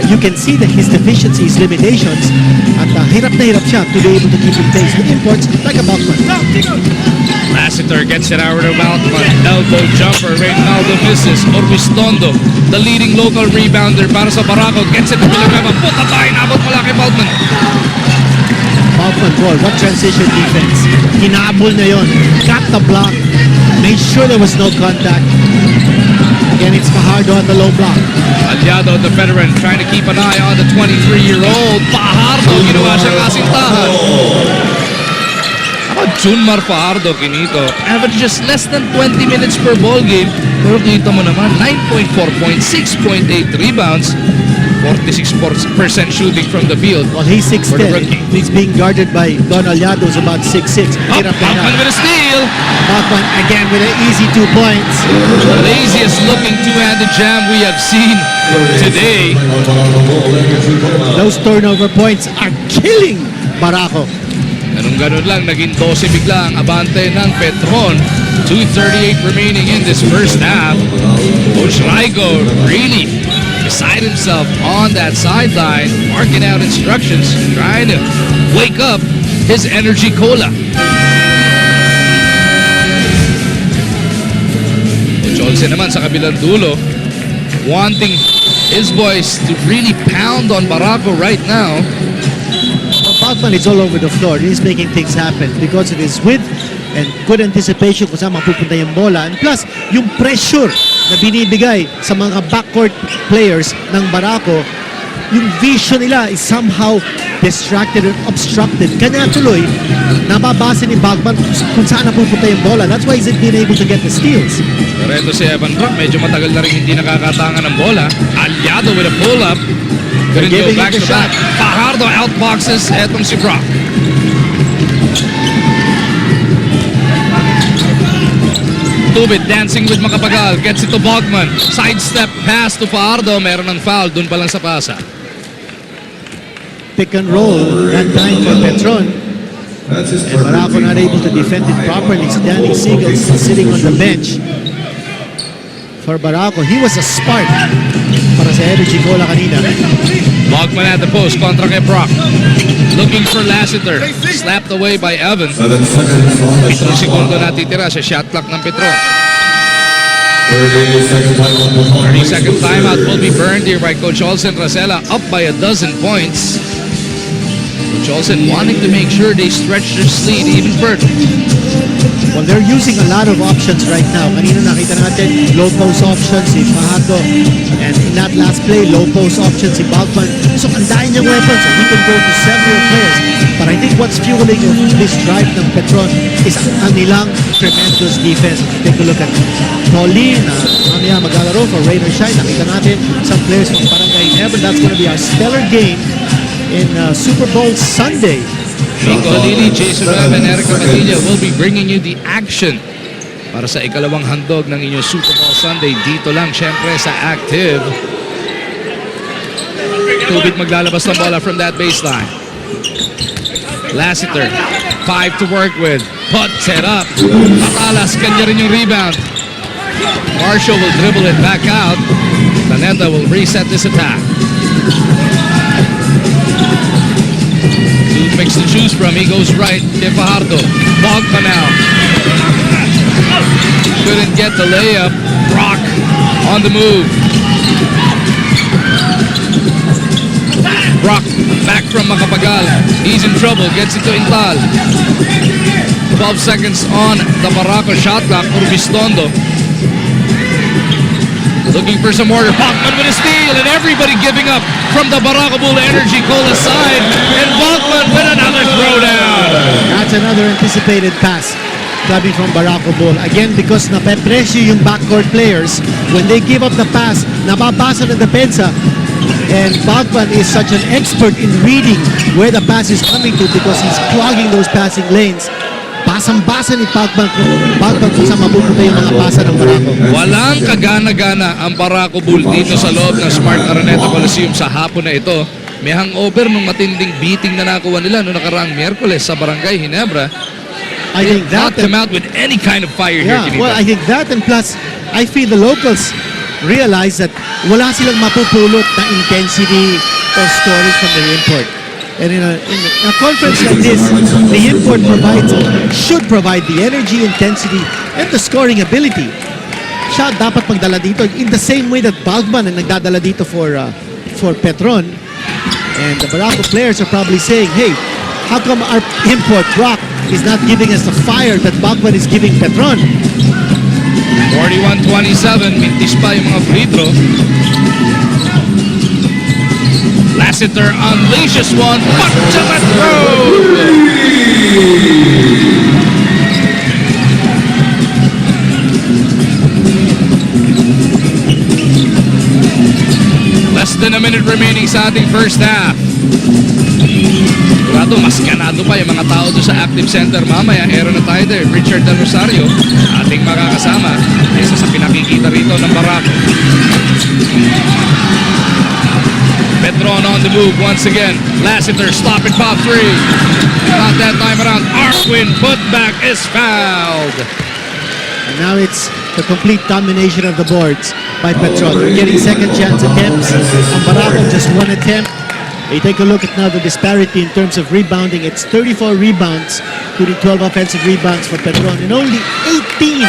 you can see that his deficiencies, limitations, at hirap na hirap siya to be able to keep in pace with imports like a Bachman. Lassiter gets it over to Balkman. Elbow jumper. Reynaldo misses. Orbistondo, the leading local rebounder para sa Barako, gets it to Villanueva. Puta tayo, nabot mula kay Balkman. Balkman, boy, what transition defense. Hinabol na yon. Got the block. Made sure there was no contact. Again, it's Fajardo on the low block. Aliado, the veteran, trying to keep an eye on the 23-year-old. Fajardo, ginawa siyang asintahan. Junmar Fajardo, Kinito, average just less than 20 minutes per ball game. Pero kita mo naman, 9.4 points, 6.8 rebounds, 46% shooting from the field. Well, he's For the 6'10". rookie. He's being guarded by Don Aliado, who's about 6'6". Up, Bachman with a steal. Bachman again with an easy 2 points. The laziest looking two-handed jam we have seen today. Those turnover points are killing Barako. Ganun lang, naging 12 bigla ang abante ng Petron. 2:38 remaining in this first half. Coach Raiko really beside himself on that sideline, marking out instructions, trying to wake up his energy cola. Coach Olsen naman sa kabilang dulo, wanting his boys to really pound on Barako right now. Bachman is all over the floor. He's making things happen because of his width and good anticipation kung saan mapupunta yung bola. And plus, yung pressure na binibigay sa mga backcourt players ng Barako, yung vision nila is somehow distracted and obstructed. Kanya tuloy, nababasa ni Bachman kung saan napupunta yung bola. That's why he's been able to get the steals. Pero ito si Evan Brock, medyo matagal na rin hindi nakakatangan ng bola. Aliado with a pull-up. Couldn't go Giving back it to the back. Fajardo outboxes etong si Brock. Tubit dancing with Macapagal. Gets it to Bogman. Sidestep pass to Fajardo. Meron ng foul dun pa lang sa pasa. Pick and roll that time for Petron. And Barako not able to defend it properly. Danny Siegel sitting on the bench. For Barako, he was a spark para sa energy cola kanina. Bogman at the post. Kontra kay Brock. Looking for Lassiter. Slapped away by Evan. 7 segundo natitira sa shot clock ng Petron. 30-second timeout will be burned here by Coach Olsen. Rosella up by a dozen points. Coach Olsen wanting to make sure they stretch their lead even further. Well, they're using a lot of options right now. Kanina nakita natin low post options si Fajardo, and in that last play, low post options si Bachman. So, ang dahil niyang weapons, and he can go to several players. But I think what's fueling this drive ng Petron is ang nilang tremendous defense. Take a look at Pauline, mamaya maglalaro for Rain or Shine. Nakita natin some players from Barangay Never. That's going to be our stellar game in Super Bowl Sunday. Nico Lili, Jason Webb, and Erica Padilla will be bringing you the action para sa ikalawang handog ng inyong Super Bowl Sunday. Dito lang, syempre, sa Active. Tubit maglalabas ng bola from that baseline. Lassiter, 5 to work with. Put set up. Matalas, kanya rin yung rebound. Marshall will dribble it back out. Planeta will reset this attack. Makes to choose from. He goes right. De Fajardo. Bogman now. Couldn't get the layup. Brock on the move. Brock back from Macapagal. He's in trouble. Gets it to Intal. 12 seconds on the Barako shot clock. Urbistondo. Looking for some order. Bachman with a steal, and everybody giving up from the Barako Bull Energy Cola side. And Bachman with another throwdown. That's another anticipated pass coming from Barako Bull. Again, because napepresyo yung backcourt players, when they give up the pass, nababasa ng depensa. And Bachman is such an expert in reading where the pass is coming to because he's clogging those passing lanes. Basang-basa ni Bachman kung saan mapupunta yung mga pasa ng Barako. Walang kagana-gana ang Barako Bull dito sa loob ng Smart Araneta Coliseum sa hapon na ito. May hangover nung matinding beating na nakuha nila noong nakaraang Miyerkules sa Barangay Ginebra. I think that Not come out with any kind of fire here, Kinita. well, I think that, and plus, I feel the locals realize that wala silang mapupulot na intensity or scoring from the import. And in a conference like this, the import should provide the energy, intensity, and the scoring ability. Siya dapat magdala dito in the same way that Bachman ang nagdadala dito for Petron. And the Barako players are probably saying, hey, how come our import Brock is not giving us the fire that Bachman is giving Petron? 41-27, mintis pa yung mga free throw. Lassiter unleashes one, but to the throw! sa ating first half. Sigurado, mas ganado pa yung mga tao doon sa active center mamaya. Aaron na tayo there. Richard Del Rosario, ating makakasama. Isa sa pinakikita rito ng Barako. Petron on the move once again. Lassiter, stop and pop three. Not that time around. Arquin, putback is fouled. And now it's the complete domination of the boards by Petron. They're getting second chance attempts. On Barako, just one attempt. You take a look at now the disparity in terms of rebounding. It's 34 rebounds, including 12 offensive rebounds for Petron, and only 18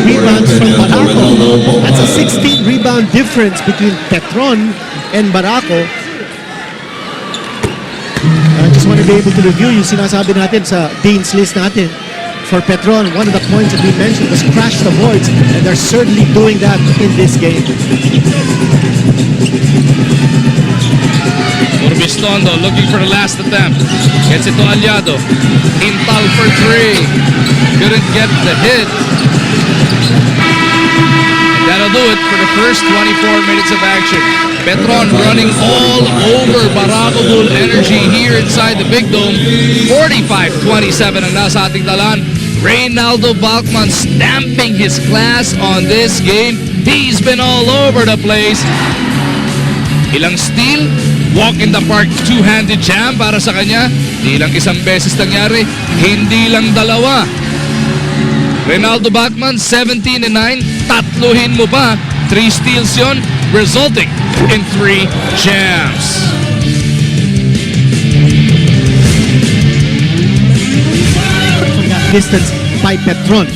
rebounds from Barako. That's a 16 rebound difference between Petron and Barako. I just want to be able to review yung sinasabi natin sa Dean's List natin. For Petron, one of the points that we mentioned was crash the boards, and they're certainly doing that in this game. Urbistondo looking for the last attempt. Gets it to Aliado. Intal for three. Couldn't get the hit. And that'll do it for the first 24 minutes of action. Petron running all over Barako Bull Energy here inside the Big Dome. 45-27 ang nasa ating talan. Reynaldo Balkman stamping his class on this game. He's been all over the place. Ilang steal, walk in the park, two-handed jam para sa kanya. Di lang isang beses nangyari, hindi lang dalawa. Reynaldo Balkman, 17 and 9, tatluhin mo pa. 3 steals yon, resulting in 3 jams. Distance by Petron.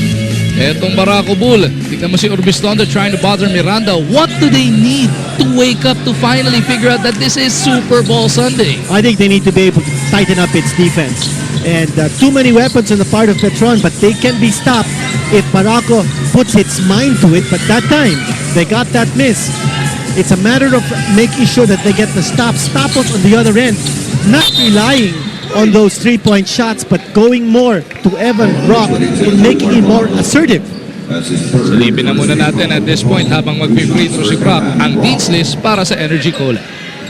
Etong Barako Bull, tignan mo si Urbistondo trying to bother Miranda. What do they need to wake up to finally figure out that this is Super Bowl Sunday? I think they need to be able to tighten up its defense. And too many weapons on the part of Petron, but they can be stopped if Barako puts its mind to it. But that time, they got that miss. It's a matter of making sure that they get the stops on the other end, not relying on those three-point shots, but going more to Evan Brock in making it more assertive. Silipin na muna natin at this point habang mag-free throw si Brock ang Dean's List para sa Energy Cola.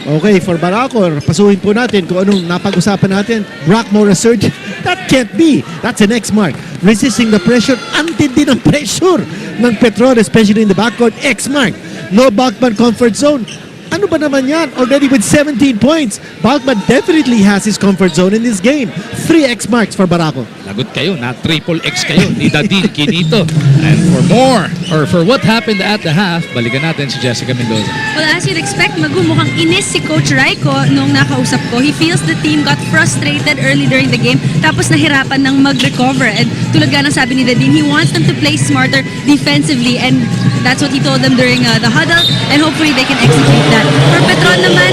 Okay, for Barako, pasuhin po natin kung anong napag-usapan natin. Brock more assertive. That can't be. That's an X mark. Resisting the pressure. Antindi ng pressure ng Petron, especially in the backcourt. X mark. No Balkman comfort zone. Ano ba naman yan? Already with 17 points. Balkman definitely has his comfort zone in this game. 3 X marks for Barako. Lagot kayo, na triple X kayo ni Dadin Kinito. And for more, or for what happened at the half, balikan natin si Jessica Mendoza. Well, as you'd expect, mukhang inis si Coach Raiko nung nakausap ko. He feels the team got frustrated early during the game, tapos nahirapan ng mag-recover. And tulad nga ng sabi ni Dadin, he wants them to play smarter defensively, and that's what he told them during the huddle, and hopefully they can execute that. For Petron naman,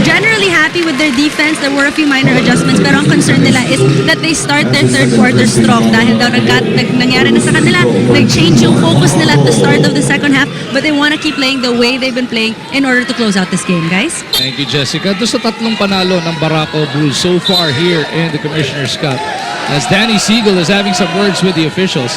generally happy with their defense. There were a few minor adjustments, pero ang concern nila is that they start their third quarter strong dahil daw nangyari na sa kanila. Nag-change yung focus nila at the start of the second half, but they want to keep playing the way they've been playing in order to close out this game, guys. Thank you, Jessica. Doon sa tatlong panalo ng Barako Bulls so far here in the Commissioner's Cup, as Danny Siegel is having some words with the officials,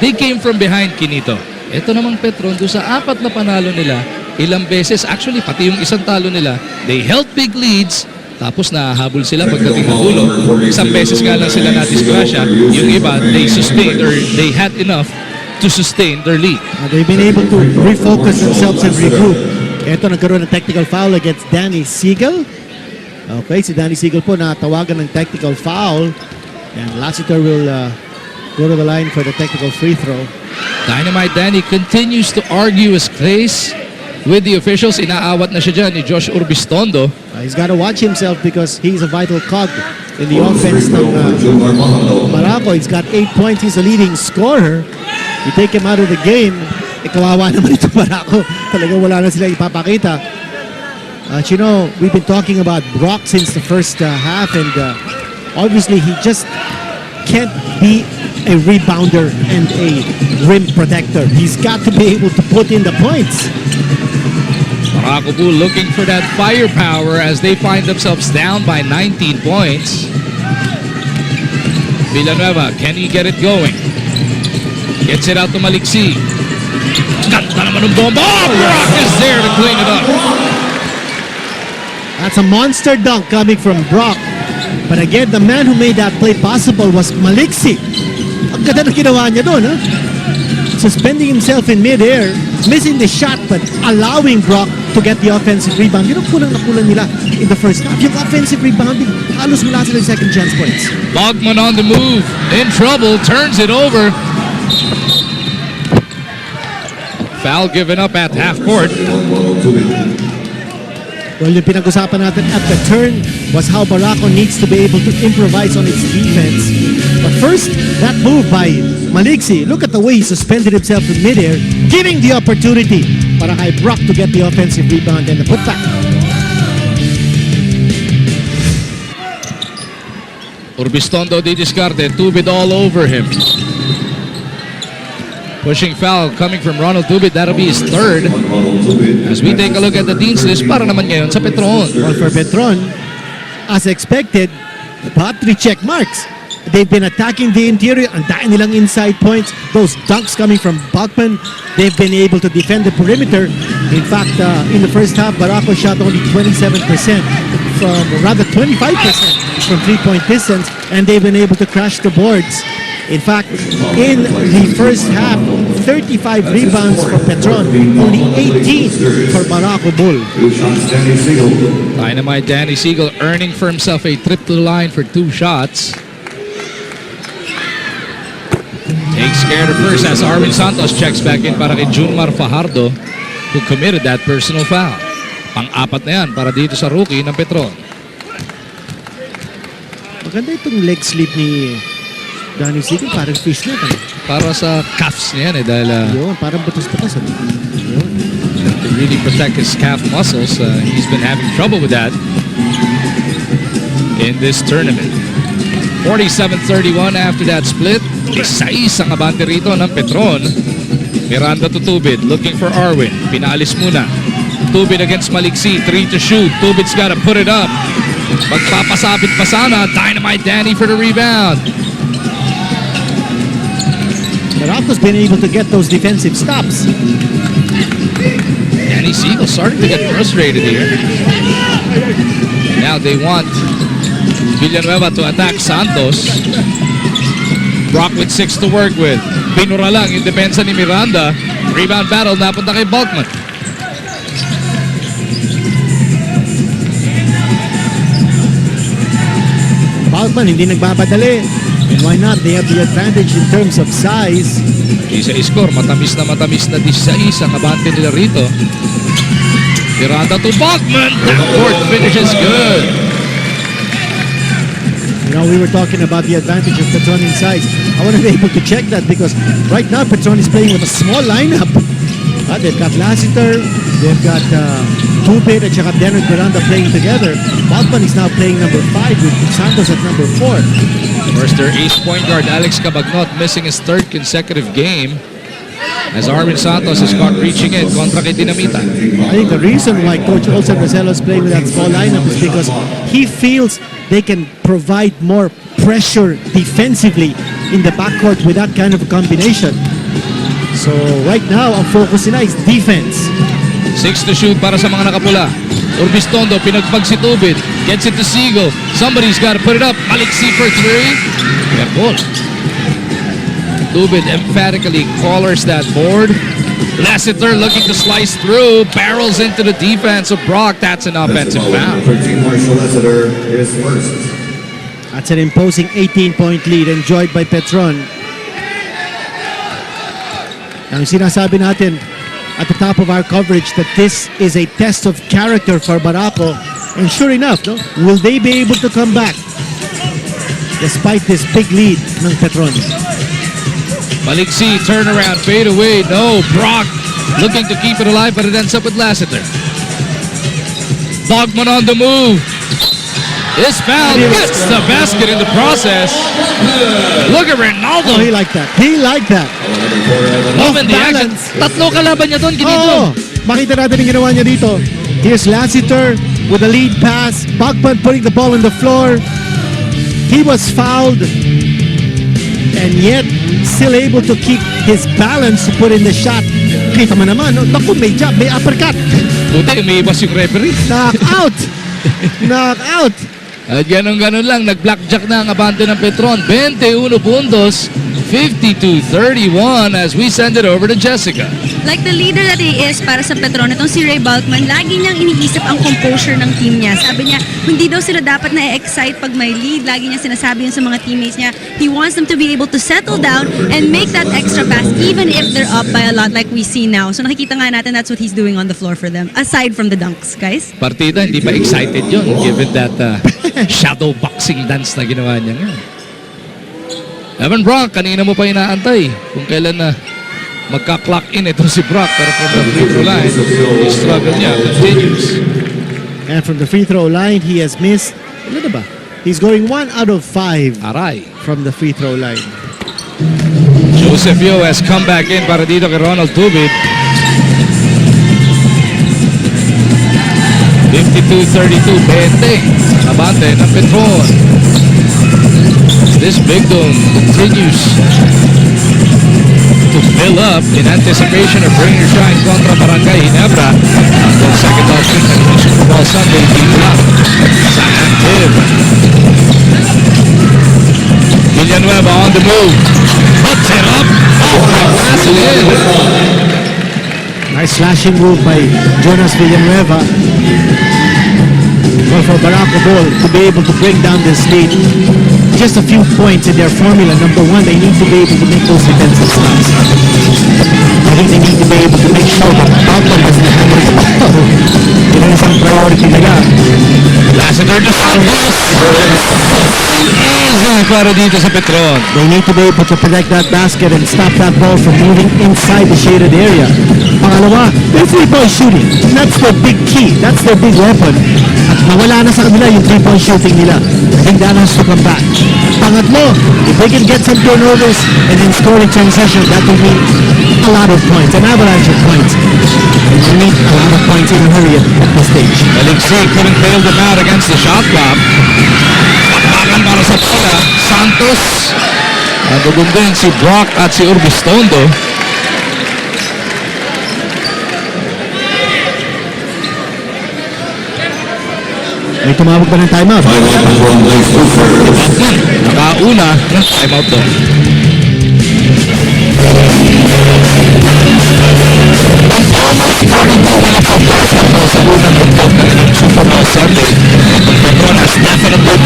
they came from behind, Kinito. Ito namang Petron, doon sa 4 na panalo nila, ilang beses, actually pati yung isang talo nila, they held big leads, tapos nahabol sila pagdating ng dulo. Isang beses nga lang sila na-disgrasya, yung iba, they sustained or they had enough to sustain their lead. They've been able to refocus themselves and regroup. Ito, nagkaroon ng technical foul against Danny Siegel. Okay, si Danny Siegel po natawagan ng technical foul. And Lassiter will go to the line for the technical free throw. Dynamite Danny continues to argue his case with the officials. Inaawat na siya dyan ni Josh Urbistondo. He's got to watch himself because he's a vital cog in the offense ng Barako. He's got 8 points. He's a leading scorer. You take him out of the game, kawawa naman ito Barako. Talagang wala na sila ipapakita. You know, we've been talking about Brock since the first half, and obviously he just can't be a rebounder and a rim protector. He's got to be able to put in the points. Barako Bull looking for that firepower as they find themselves down by 19 points. Villanueva, can he get it going? Gets it out to Maliksi. Ganda naman ng bomba! Oh, Brock is there to clean it up. That's a monster dunk coming from Brock. But again, the man who made that play possible was Maliksi. Ang ganda na ginawa niya doon, ha? Suspending himself in midair, missing the shot, but allowing Brock to get the offensive rebound. Yun ang kulang na kulang nila in the first half. Yung offensive rebounding, halos wala sila yung second chance points. Bogman on the move, in trouble, turns it over. Foul given up at half court. Well, yung pinag-usapan natin at the turn was how Barako needs to be able to improvise on its defense. But first, that move by Maliksi, look at the way he suspended himself in midair, giving the opportunity para kay Brock to get the offensive rebound and the putback. Urbistondo didiscarte, Tubid all over him. Pushing foul coming from Ronald Tubid, that'll be his third. As we take a look at the Dean's List, para naman ngayon sa Petron. Well, for Petron, as expected, but 3 check marks. They've been attacking the interior, ang dami nilang inside points. Those dunks coming from Bachman, they've been able to defend the perimeter. In fact, in the first half, Barako shot only 27% from, rather 25% from 3-point distance, and they've been able to crash the boards. In fact, in the first half, 35 rebounds for Petron, only 18 for Barako Bull. Dynamite Danny Siegel earning for himself a trip to the line for 2 shots. Takes care of first as Arvin Santos checks back in para kay Junmar Fajardo, who committed that personal foul. Pang-apat na yan para dito sa rookie ng Petron. Maganda itong leg sleep ni Danny Siegel, parang fishnet. Para sa calves niya yan dahil Yun, parang butas-butas. Yun. to really protect his calf muscles. He's been having trouble with that in this tournament. 47-31 after that split. Isa-isa ang abante rito ng Petron. Miranda to Tubid, looking for Arwin. Pinaalis muna. Tubid against Maliksi, 3 to shoot. Tubid's got to put it up. Magpapasabit pa sana. Dynamite Danny for the rebound. Barako's been able to get those defensive stops. Danny Siegel starting to get frustrated here. Now they want Villanueva to attack Santos. Brock with 6 to work with. Pinura lang yung depensa ni Miranda. Rebound battle napunta kay Balkman. Balkman hindi nagbabadali. And why not? They have the advantage in terms of size. Isa score, matamis na 16 ang abante nila rito. Miranda to Balkman. That court finishes good. You know, we were talking about the advantage of Petron in size. I want to be able to check that because right now Petron is playing with a small lineup. They've got Lassiter, they've got Tubid at saka Dennis Miranda playing together. Balkman is now playing number 5 with Santos at number 4. First, their ace point guard Alex Cabagnot missing his 3rd consecutive game as Arvin Santos is caught reaching in kontra kay Dinamita. I think the reason why Coach Olsen Rosello is playing with that small lineup is because he feels they can provide more pressure defensively in the backcourt with that kind of a combination. So right now, ang focus nila is defense. 6 to shoot para sa mga nakapula. Urbistondo, pinagpag si Tubid. Gets it to Siegel. Somebody's got to put it up. Maliksi for 3. Fair ball. Tubid emphatically collars that board. Lassiter looking to slice through. Barrels into the defense of Brock. That's an offensive foul. 13 Marshall Lassiter is first. That's an imposing 18-point lead enjoyed by Petron. Ang sinasabi natin at the top of our coverage that this is a test of character for Barako. And sure enough, no, will they be able to come back despite this big lead ng Petron? Maliksi, turnaround, fade away. No, Brock looking to keep it alive, but it ends up with Lassiter. Bogman on the move. Is fouled, gets the basket in the process. Look at Oh, Ronaldo. he liked that. He liked that. Loving the action. balance. Tatlo kalaban niya doon, Oh, ginito. makita natin yung ginawa niya dito. Here's Lassiter with a lead pass. Bogman putting the ball on the floor. He was fouled and yet still able to keep his balance to put in the shot. Kita mo naman, no? Naku, may jab, may uppercut. Buti, umiibas yung referee. Knock out. Knockout. At ganun-ganun lang, nag-blackjack na ang abante ng Petron. 21 puntos, 52-31 as we send it over to Jessica. Like the leader that he is para sa Petron, itong si Ray Balkman, lagi niyang iniisip ang composure ng team niya. Sabi niya, hindi daw sila dapat na-excite pag may lead. Lagi niya sinasabi yun sa mga teammates niya. He wants them to be able to settle down and make that extra pass even if they're up by a lot like we see now. So nakikita nga natin that's what he's doing on the floor for them, aside from the dunks, guys. Partida, hindi pa excited yun given that shadow boxing dance na ginawa niya ngayon. Evan Brock, kanina mo pa inaantay kung kailan na magka-clock in ito si Brock, pero from the free throw line, the struggle niya continues. And from the free throw line, he has missed, ano ba? He's going 1 out of 5 Aray. from the free throw line. Joseph Yo has come back in para dito kay Ronald Tubid. 52-32, 20. Abante ng Petron. This big dome continues to fill up in anticipation of Bring Your Shine kontra Barangay Ginebra. Ang second option ng Super Bowl Sunday dito lang sa Active. Villanueva on the move. Puts it up. Oh, pass it in. Nice slashing move by Jonas Villanueva. Well, for Barako Ball to be able to bring down this lead, just a few points in their formula. Number one, they need to be able to make those defensive stops. I think they need to be able to make sure that Pablo doesn't hammer the ball. Yun ang isang priority nila. Lassiter to Santos. Easy para dito sa Petron. They need to be able to protect that basket and stop that ball from moving inside the shaded area. Pangalawa, their three-point shooting. That's their big key. That's their big weapon. At nawala na sa kanila yung three-point shooting nila. I think that has to come back. Pangatlo, if they can get some turnovers and then score in transition, that will mean a lot of points, an avalanche of points. And you need a lot of points in a hurry at this stage. Alexei couldn't bail them out against the shot clock. Bakbakan para sa bola. Santos. Nandun din si Brock at si Urbistondo. May tumawag ba ng timeout? Nakauna ng timeout doon. Sa unang lungkot ng Super Bowl Sunday, Petron has definitely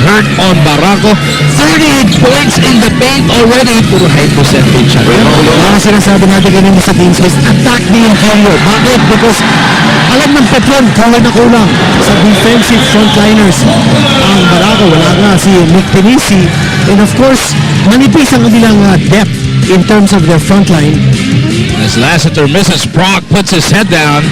hurt on Barako. 38 points in the paint already. Puro high percentage. Mga sinasabi natin kanina sa teams was attack the interior. Bakit? Because alam ng Petron, kulang na kulang sa defensive frontliners. Ang Barako, wala nga si Nick Pinisi. And of course, manipis ang kanilang depth in terms of their frontline. As Lassiter misses, Brock puts his head down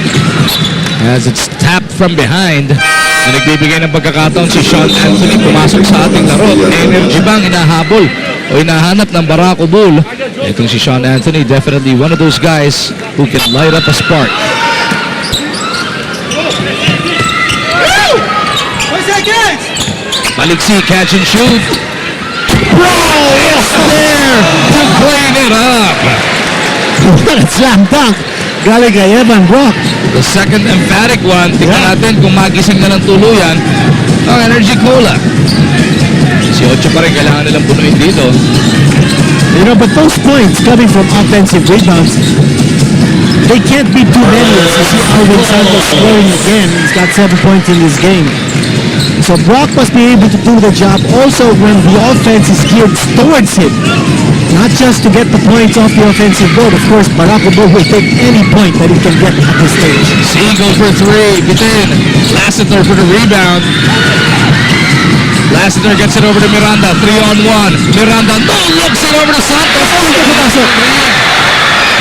as it's tapped from behind. Na nagbibigay ng pagkakataon si Sean Anthony pumasok sa ating laro. Energy bang inahabol o inahanap ng Barako Bull? Itong si Sean Anthony, definitely one of those guys who can light up a spark. Alexei catch and shoot. Bro, yes there to clean it up. What a slam dunk! Galing kay Evan Brock. The second emphatic one, tingnan natin kung magising na ng tuluyan ang Energy Cola. 18 pa rin kailangan nilang punuin dito. You know, but those points coming from offensive rebounds, they can't be too many. As you see Alvin Santos scoring again. He's got 7 points in this game. So Brock must be able to do the job also when the offense is geared towards him. Not just to get the points off the offensive board. Of course, Barako will take any point that he can get at this stage. Seagull for three. Bitin. Lassiter for the rebound. Lassiter gets it over to Miranda. 3-on-1. Miranda, no, looks it over to Santos.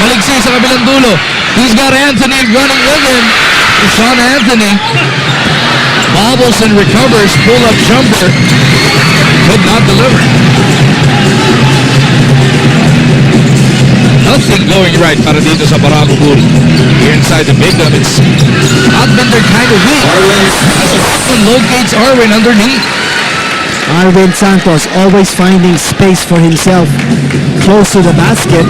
Maliksi sa kabilang dulo. He's got Anthony running with him. Sean Anthony bobbles and recovers. Pull-up jumper. Could not deliver. Nothing going right para dito sa Barako Bull. Here inside the big gun, it's not been their kind of week. As Arwin locates Arwin underneath. Alvin Santos always finding space for himself close to the basket.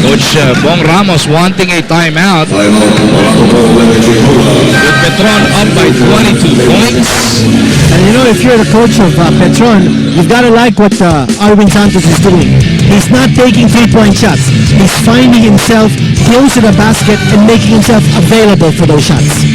Coach Bong Ramos wanting a timeout. Timeout, Barako Legacy Hula. With Petron up by 22 points. And you know, if you're the coach of Petron, you've got to like what Arwin Santos is doing. He's not taking three-point shots. He's finding himself close to the basket and making himself available for those shots.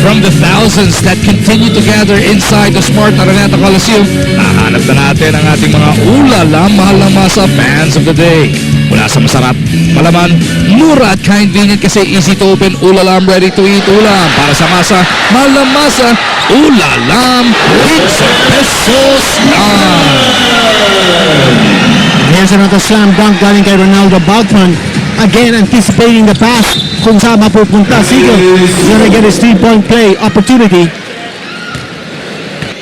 From the thousands that continue to gather inside the Smart Araneta Coliseum, nahanap na natin ang ating mga ulala, mahal na masa fans of the day. Mula sa masarap, malaman, mura at convenient kasi easy to open, ulalam, ready to eat ulam. Para sa masa, mahal na masa, ulalam, 15 pesos lang. Here's another slam dunk galing kay Ronaldo Baltman. Again, anticipating the pass kung saan mapupunta. Siegel is gonna get his three-point play opportunity.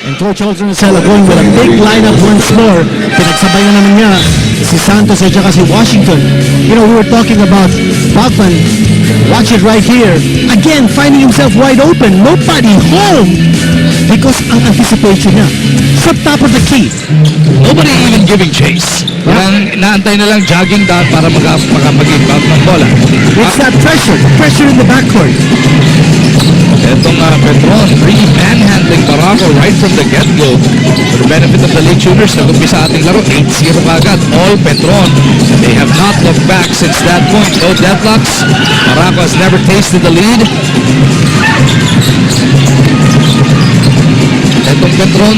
And Coach Olsen-Sela going with a big lineup once more. Pinagsabay na naman niya si Santos at saka si Washington. You know, we were talking about Baltman. Watch it right here. Again, finding himself wide open. Nobody home because ang anticipation niya sa top of the key. Nobody even giving chase. Parang naantay na lang jogging down para makapag-inbound ng bola. It's that pressure in the backcourt. Etong Petron, really manhandling Barako right from the get-go. For the benefit of the late tuners, nag-umpisa ating laro, 8-0 agad. All Petron. They have not looked back since that point. No deadlocks. Barako has never tasted the lead. Etong Petron,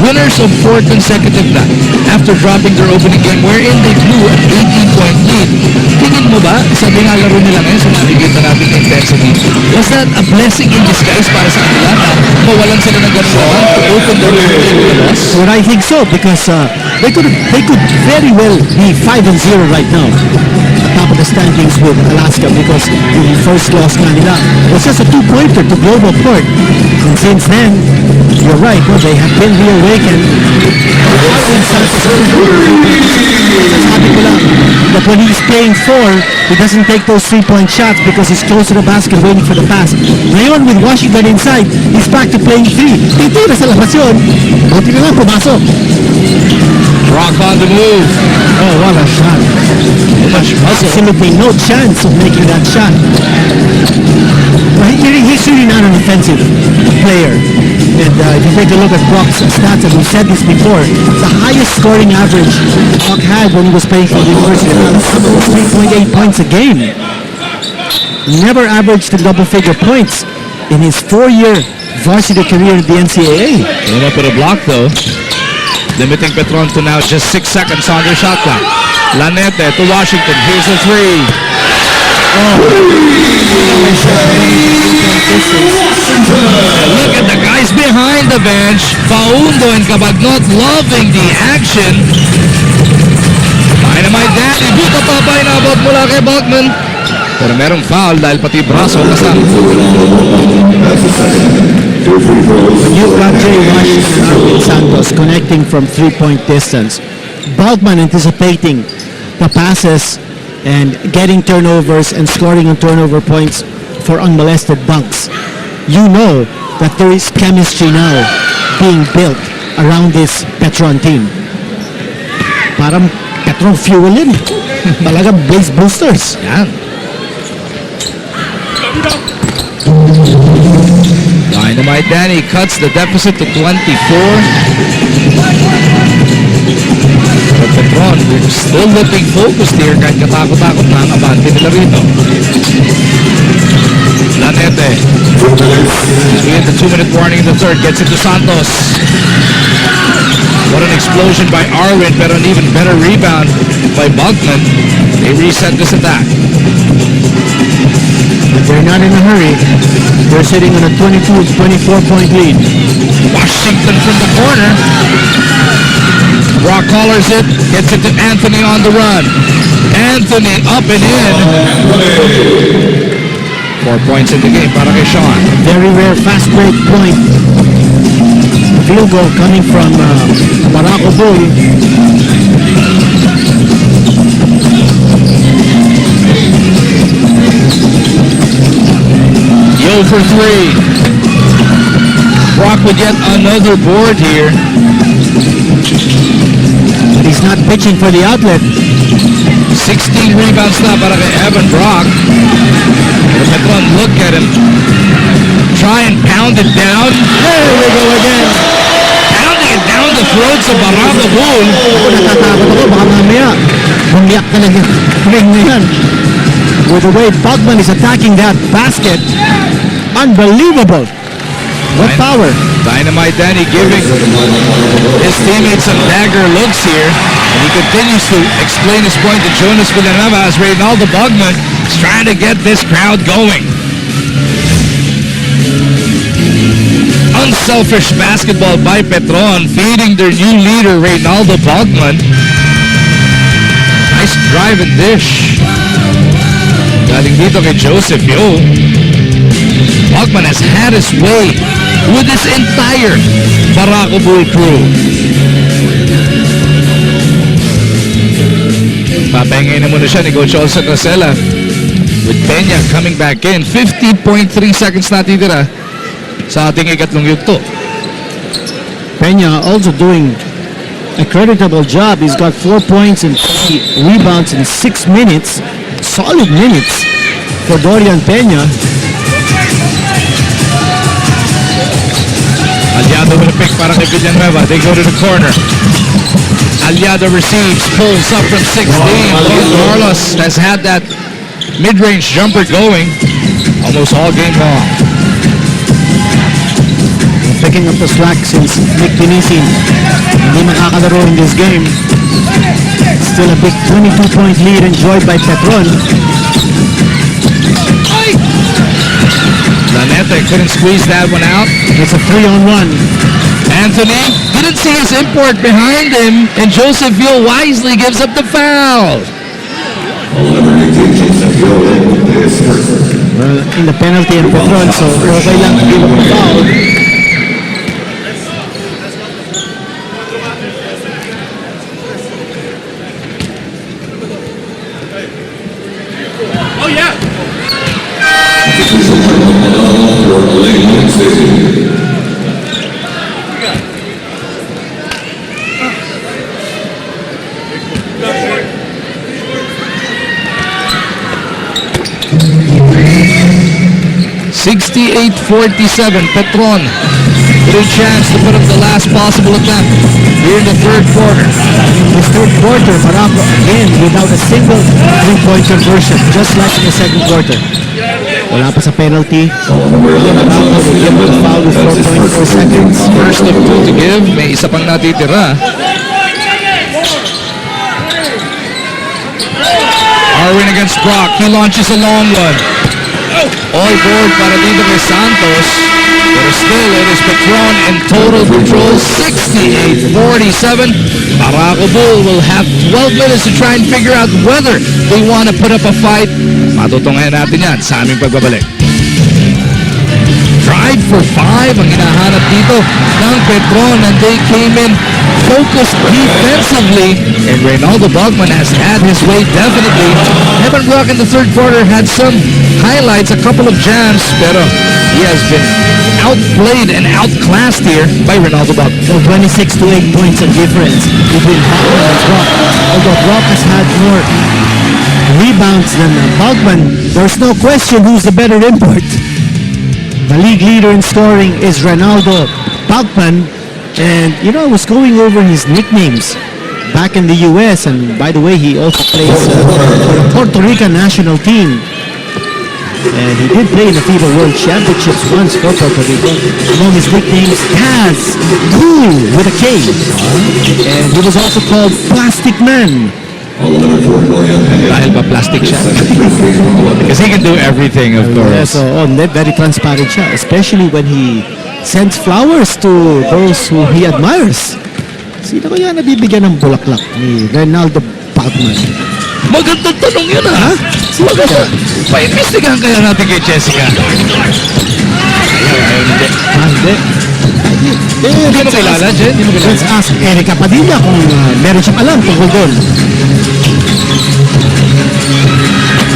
winners of 4 consecutive na after dropping their opening game wherein they blew an 18-point lead. Tingin mo ba, sabi nga laro nila ngayon sa nakikita natin intensity, was that a blessing in disguise para sa kanila na mawalan sila ng ganun naman to open their opening game with a loss? Well, I think so because they could very well be 5-0 right now at top of the standings with Alaska because the first loss nga nila was just a 2-pointer to Global Port. And since then, you're right, no, they have been reawakened. Sabi ko lang that when he's playing 4, he doesn't take those 3-point shots because he's close to the basket waiting for the pass. Ngayon with Washington inside, he's back to playing 3. Titira sa labas yun. Buti na lang pumasok. Rock on the move. Oh, what a shot. Too much muscle. Absolutely no chance of making that shot. Well, he's really not an offensive player. And if you take a look at Brock's stats, and we've said this before, the highest scoring average Brock had when he was playing for the University of Alabama was 3.8 points a game. Never averaged in double-figure points in his 4-year varsity career in the NCAA. Came up with a block though. Limiting Petron to now just 6 seconds on their shot clock. Lanete to Washington. Here's a 3. Look at the guys behind the bench. Paundo and Cabagnot loving the action. Dynamite Danny. Buta pa ba inabot mula kay Balkman. Pero merong foul dahil pati braso kasama. You've got Jay Washington and Arvin Santos connecting from 3-point distance. Balkman anticipating the passes and getting turnovers and scoring on turnover points for unmolested dunks. You know that there is chemistry now being built around this Petron team. Parang Petron fuel in. Talaga blaze boosters. Yan. Dynamite Danny cuts the deficit to 24. But Petron, we're still looking focused here kahit katakot-takot na ang abante nila rito. Lanete. In the 2-minute warning in the third, gets it to Santos. What an explosion by Arwin, but an even better rebound by Balkman. They reset this attack. They're not in a hurry. They're sitting on a 24-point lead. Washington from the corner. Brock collars it, gets it to Anthony on the run. Anthony up and in. 4 points in the game para kay Sean. Very rare fast break point. Field goal coming from Barako Bull. Yo for 3. Brock with yet another board here. But he's not pitching for the outlet. 16 rebounds na para kay Evan Brock. Pero Petron, look at him. Try and pound it down. There we go again. Pounding it down the throats of Barako. Ako natatakot ako, baka mamaya bumiyak talaga ring na yan. With the way Bogman is attacking that basket, unbelievable. What power. Dynamite Danny giving his teammates some dagger looks here. And he continues to explain his point to Jonas Villanueva as Reynaldo Bogman is trying to get this crowd going. Unselfish basketball by Petron, feeding their new leader, Reynaldo Bogman. Nice drive and dish. Galing dito kay Joseph Yo. Bogman has had his way with this entire Barako Bull crew. Papahingay na muna siya ni Coach Olson Rosella with Peña coming back in. 50.3 seconds natitira sa ating ikatlong yugto. Peña also doing a creditable job. He's got 4 points and 3 rebounds in 6 minutes. Solid minutes for Dorian Peña. Aliado with a pick para kay Villanueva. They go to the corner. Aliado receives, pulls up from 16. Carlos has had that mid-range jumper going almost all game long. Picking up the slack since Nick Pinisi hindi makakalaro in this game. Still a big 22-point lead enjoyed by Petron. Lanete couldn't squeeze that one out. It's a 3-on-1. Anthony didn't see his import behind him, and Joseph Yo wisely gives up the foul. Well, in the penalty and Petron, so okay lang to give up a foul. Oh yeah. 68-47, Petron with a chance to put up the last possible attempt here in the third quarter. This third quarter, Barako again without a single three-point conversion, just like in the second quarter. Wala pa sa penalty. Barako will give the foul with 4.4 seconds. First of two to give, may isa pang natitira. Arwin against Brock, he launches a long one. All board para dito kay Santos. Pero still, it is Petron in total control, 68-47. Barako Bull will have 12 minutes to try and figure out whether they want to put up a fight. Matutunghayan natin yan sa aming pagbabalik. Drive for 5 ang hinahanap dito ng Petron, and they came in focused defensively, and Reynaldo Bogman has had his way definitely. Evan Brock in the third quarter had some highlights, a couple of jams, pero he has been outplayed and outclassed here by Reynaldo Bogman. So 26 to 8 points of difference between Bogman and Brock. Although Brock has had more rebounds than Bogman, there's no question who's the better import. The league leader in scoring is Reynaldo Bogman. And, you know, I was going over his nicknames back in the U.S. And, by the way, he also plays for the Puerto Rican national team. And he did play in the FIBA World Championships once for Puerto Rico. Among his nicknames, Kaz, Cool, with a K. And he was also called Plastic Man. Dahil ba plastic siya? Because he can do everything, of Yeah, course. so, very transparent siya, especially when he sends flowers to those who he admires. Sino kaya nabibigyan ng bulaklak ni Reynaldo Bogman? Magandang tanong yun, ha? Maganda. Pa-investigahan kaya natin kay Jessica. Hindi. Hindi mo kilala, Jen? Hindi mo kilala? Let's ask Erica Padilla kung meron siyang alam tungkol doon.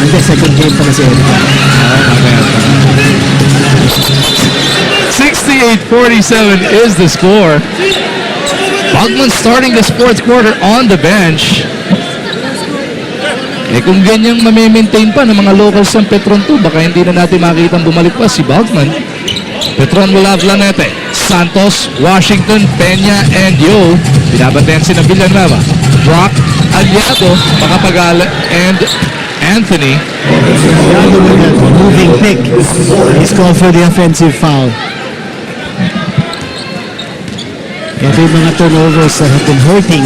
Hindi, second game pa na si Erica. 68-47 is the score. Bogman starting this fourth quarter on the bench. Kung ganyang mamimaintain pa ng mga locals ng Petron 2, baka hindi na natin makikita bumalik pa si Bogman. Petron will have Lanete, Santos, Washington, Peña, and Yo. Binabantayan si Villanueva, Brock, Aliado, Makapagala, and Anthony. Aliado with that moving pick. He's called for the offensive foul. Ito yung mga turnovers that have been hurting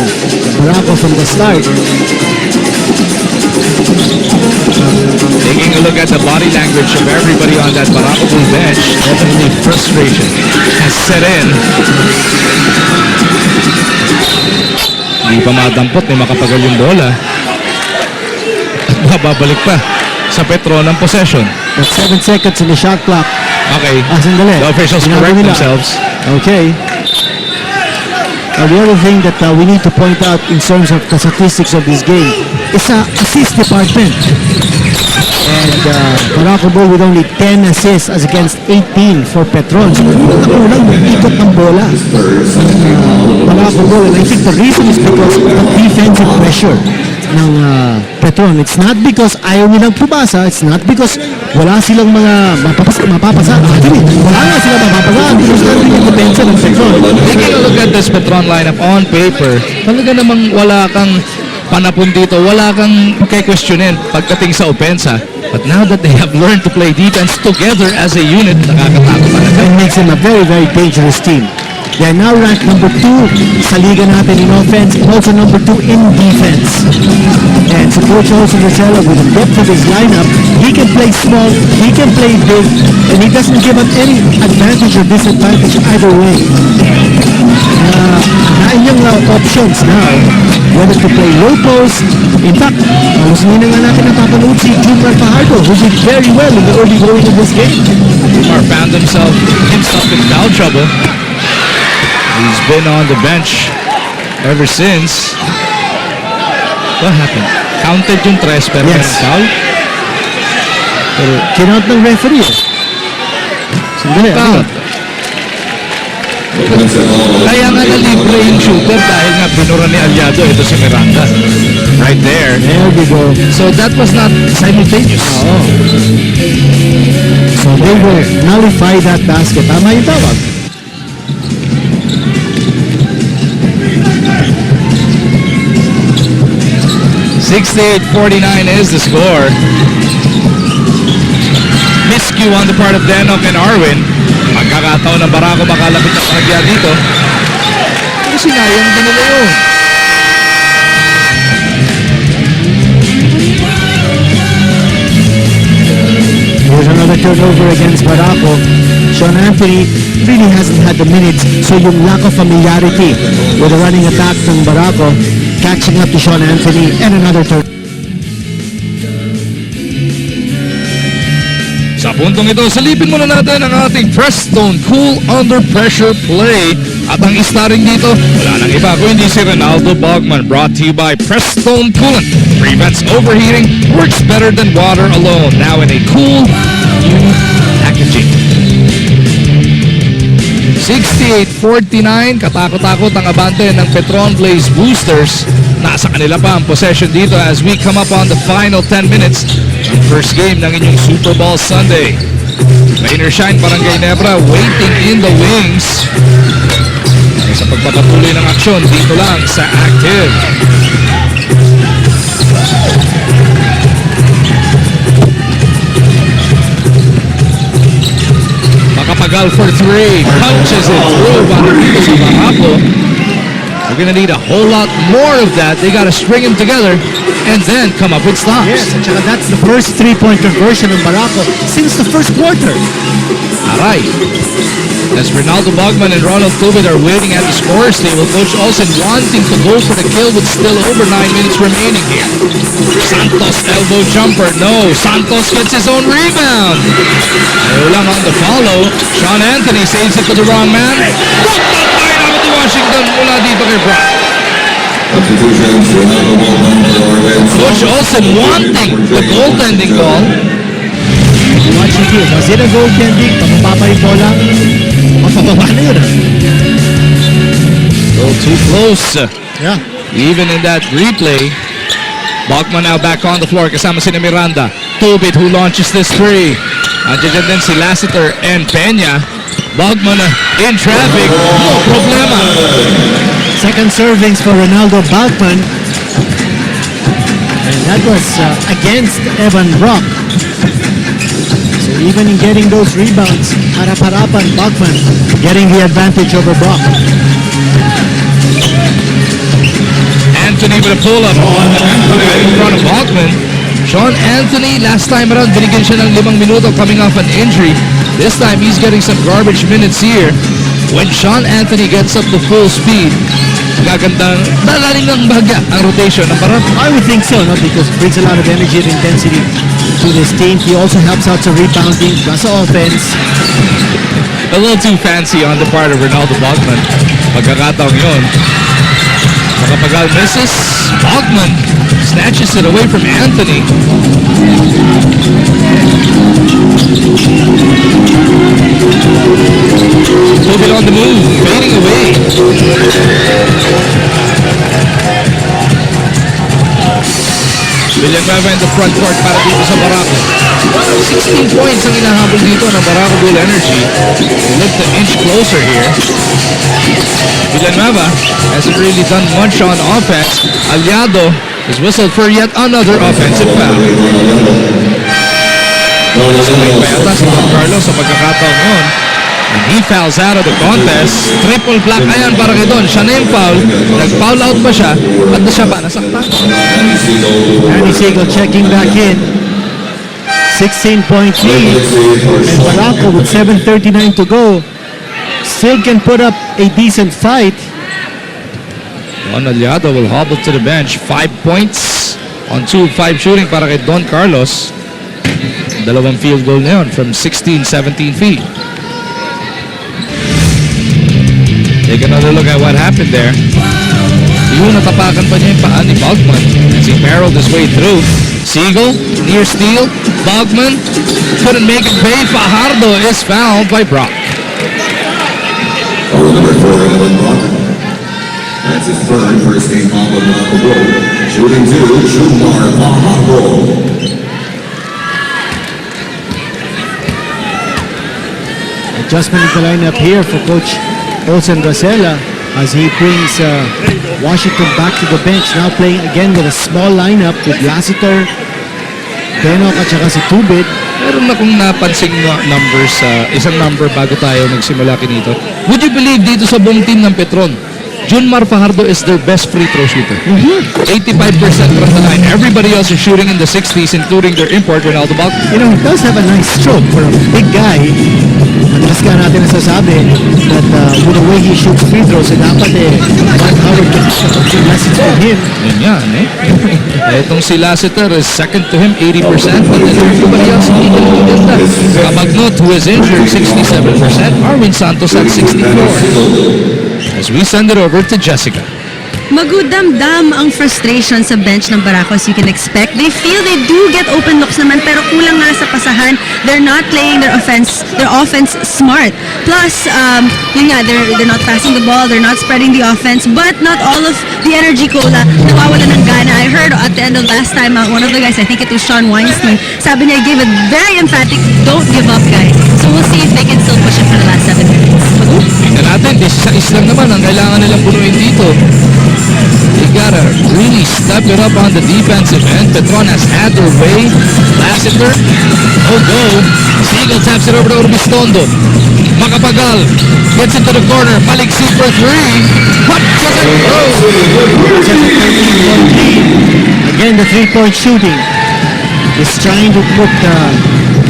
Barako from the start. Taking a look at the body language of everybody on that Barako bench, definitely frustration has set in. Hindi pa madampot, may makapagal yung bola. At babalik pa sa Petron ang possession. That's 7 seconds in the shot clock. Okay, Sandali. the officials Ginagawa correct nila. themselves. Okay. The other thing that we need to point out in terms of the statistics of this game is the assist department. And Barako ball with only 10 assists as against 18 for Petron. So kulang ikot ng bola. Barako ball. And I think the reason is because of the defensive pressure ng Petron. It's not because ayaw nilang pumasa. It's not because wala silang mga mapapasa. Actually, wala nga silang mapapasa. Because natin yung depensa ng Petron. Taking a look at this Petron lineup on paper, talaga namang wala kang panapon dito, wala kang kay-questionin pagdating sa opensa. But now that they have learned to play defense together as a unit, nakakatakot talaga. That makes them a very, very dangerous team. They are now ranked number 2 sa liga natin in offense and also number 2 in defense. And so Coach Olsen Rosella, with the depth of his lineup, he can play small, he can play big, and he doesn't give up any advantage or disadvantage either way. Nine yung options now, whether to play low post. In fact, gusto nyo nga natin napapanood si Junior Fajardo, who did very well in the early going of this game. Jumar found himself in foul trouble. He's been on the bench ever since. What happened? Counted yung 3 pero Yes. foul? Pero kinount ng referee. Sandali, Count. Kaya nga na-libre yung shooter dahil nga binura ni Aliado. Ito si Miranda. Right there. There we go. So that was not simultaneous. So they will nullify that basket. Tama yung tawag. $68-49 is the score. Miscue on the part of Denok and Arwin. Magkakataon na Barako makalapit na paragya dito. Kasi sinayang din nila yun. Here's another turnover against Barako. Sean Anthony really hasn't had the minutes, so yung lack of familiarity with the running attack ng Barako catching up to Sean Anthony and another turnover. Sa puntong ito, salipin muna natin ang ating Preston Cool Under Pressure Play. At ang starring dito, wala nang iba kundi si Ronaldo Bogman. Brought to you by Preston Coolant. Prevents overheating, works better than water alone. Now in a cool new packaging. 68-49, katakot-takot ang abante ng Petron Blaze Boosters. Nasa kanila pa ang possession dito as we come up on the final 10 minutes ng first game ng inyong Super Bowl Sunday. Rainer Shine, Barangay Nebra, waiting in the wings. Sa pagpapatuloy ng aksyon dito lang sa Active. Makapagal for 3, punches it through para dito sa Barako. We're gonna need a whole lot more of that. They gotta string them together and then come up with stops. Yes, at saka that's the first three-point conversion ng Barako since the first quarter. Alright. As Ronaldo Bogman and Ronald Tubit are waiting at the scorer's table, Coach Olsen wanting to go for the kill with still over 9 minutes remaining here. Santos elbow jumper. No, Santos gets his own rebound. Ayaw lang on the follow. Sean Anthony saves it to the wrong man. Ay, naman to Washington mula dito kay Brock. Substitutions, Ronaldo Bogman for Orleans. Coach Olsen wanting the goaltending call. Watch it here. Was it a goaltending? Pagpapay bola? Bababa na yun. A little too close. Yeah. Even in that replay. Bachman now back on the floor kasama si Miranda. Tubit who launches this three. Andiyan din si Lassiter and Peña. Bachman in traffic. No problema. Second servings for Ronaldo Bachman. And that was against Evan Brock. So even in getting those rebounds, harap-harapan Bachman getting the advantage over Brock. Anthony with a pull-up in front of Bachman. Sean Anthony, last time around, binigyan siya ng 5 minuto coming off an injury. This time, he's getting some garbage minutes here. When Sean Anthony gets up to full speed, gaganda, dalaling ng bahagya ang rotation ng Barako. I would think so, no? Because it brings a lot of energy and intensity to this team. He also helps out sa rebounding, plus offense. A little too fancy on the part of Ronaldo Bachman. Pagkakataong yun. Makapagal misses. Bachman snatches it away from Anthony. Tubit on the move, fading away. Villanueva in the front court para dito sa Barako. 16 points ang inahabol dito ng Barako Bull Energy. They look to inch closer here. Villanueva hasn't really done much on offense. Aliado is whistled for yet another offensive foul. Sabay pa yata si Don Carlos sa pagkakataon yun. And he fouls out of the contest. Triple black ayan para kay Don. Siya na yung foul. Nag-foul out pa siya. At na siya pa nasaktan. Danny Siegel checking back in. 16-point lead. And Barako with 7:39 to go still can put up a decent fight. Don Aliado will hobble to the bench. 5 points on 2 of 5 shooting para kay Don Carlos. Dalawang field goal na yun from 16-17 feet. Take another look at what happened there. Yun, natapakan pa niya yung paa ni Bachman as he barreled his way through. Siegel, near steal. Bachman couldn't make it pay. Fajardo is fouled by Brock. Foul number 4, Evan Brock. That's his third first game foul of the road. Shooting 2, Shumar Fajardo. Adjustment in the lineup here for Coach Olsen Rosella as he brings Washington back to the bench. Now playing again with a small lineup with Lassiter, Benok at saka si Tubit. Meron akong napansing numbers sa isang number bago tayo magsimula kinito. Would you believe dito sa buong team ng Petron, Junmar Fajardo is their best free throw shooter. 85% from the line. Everybody else is shooting in the 60s, including their import, Ronaldo Bachman. You know, he does have a nice stroke for a big guy. Madalas ka natin nasasabi that with the way he shoots free throws, dapat Mark Howard can get lessons from him. Yun yan, Itong si Lassiter is second to him, 80%, but then everybody else hindi na maganda. Kabagnot, who is injured, 67%. Arwin Santos at 64%. As we send it over to Jessica. Magudamdam ang frustration sa bench ng Barako as you can expect. They feel they do get open looks naman pero kulang nga sa pasahan. They're not playing their offense smart. Plus, yun nga, they're not passing the ball, they're not spreading the offense, but not all of the energy cola nawawala ng gana. I heard at the end of last time, one of the guys, I think it was Sean Weinstein, sabi niya, gave a very emphatic, don't give up guys. So we'll see if they can still push it for the last 7 minutes. Tingnan natin, 16 lang naman ang kailangan nilang punuin dito. They gotta really step it up on the defensive end. Petron has had their way. Lassiter, no go. Siegel taps it over to Urbistondo. Makapagal gets into the corner. Maliksi for 3. What doesn't go? Again, the three-point shooting is trying to put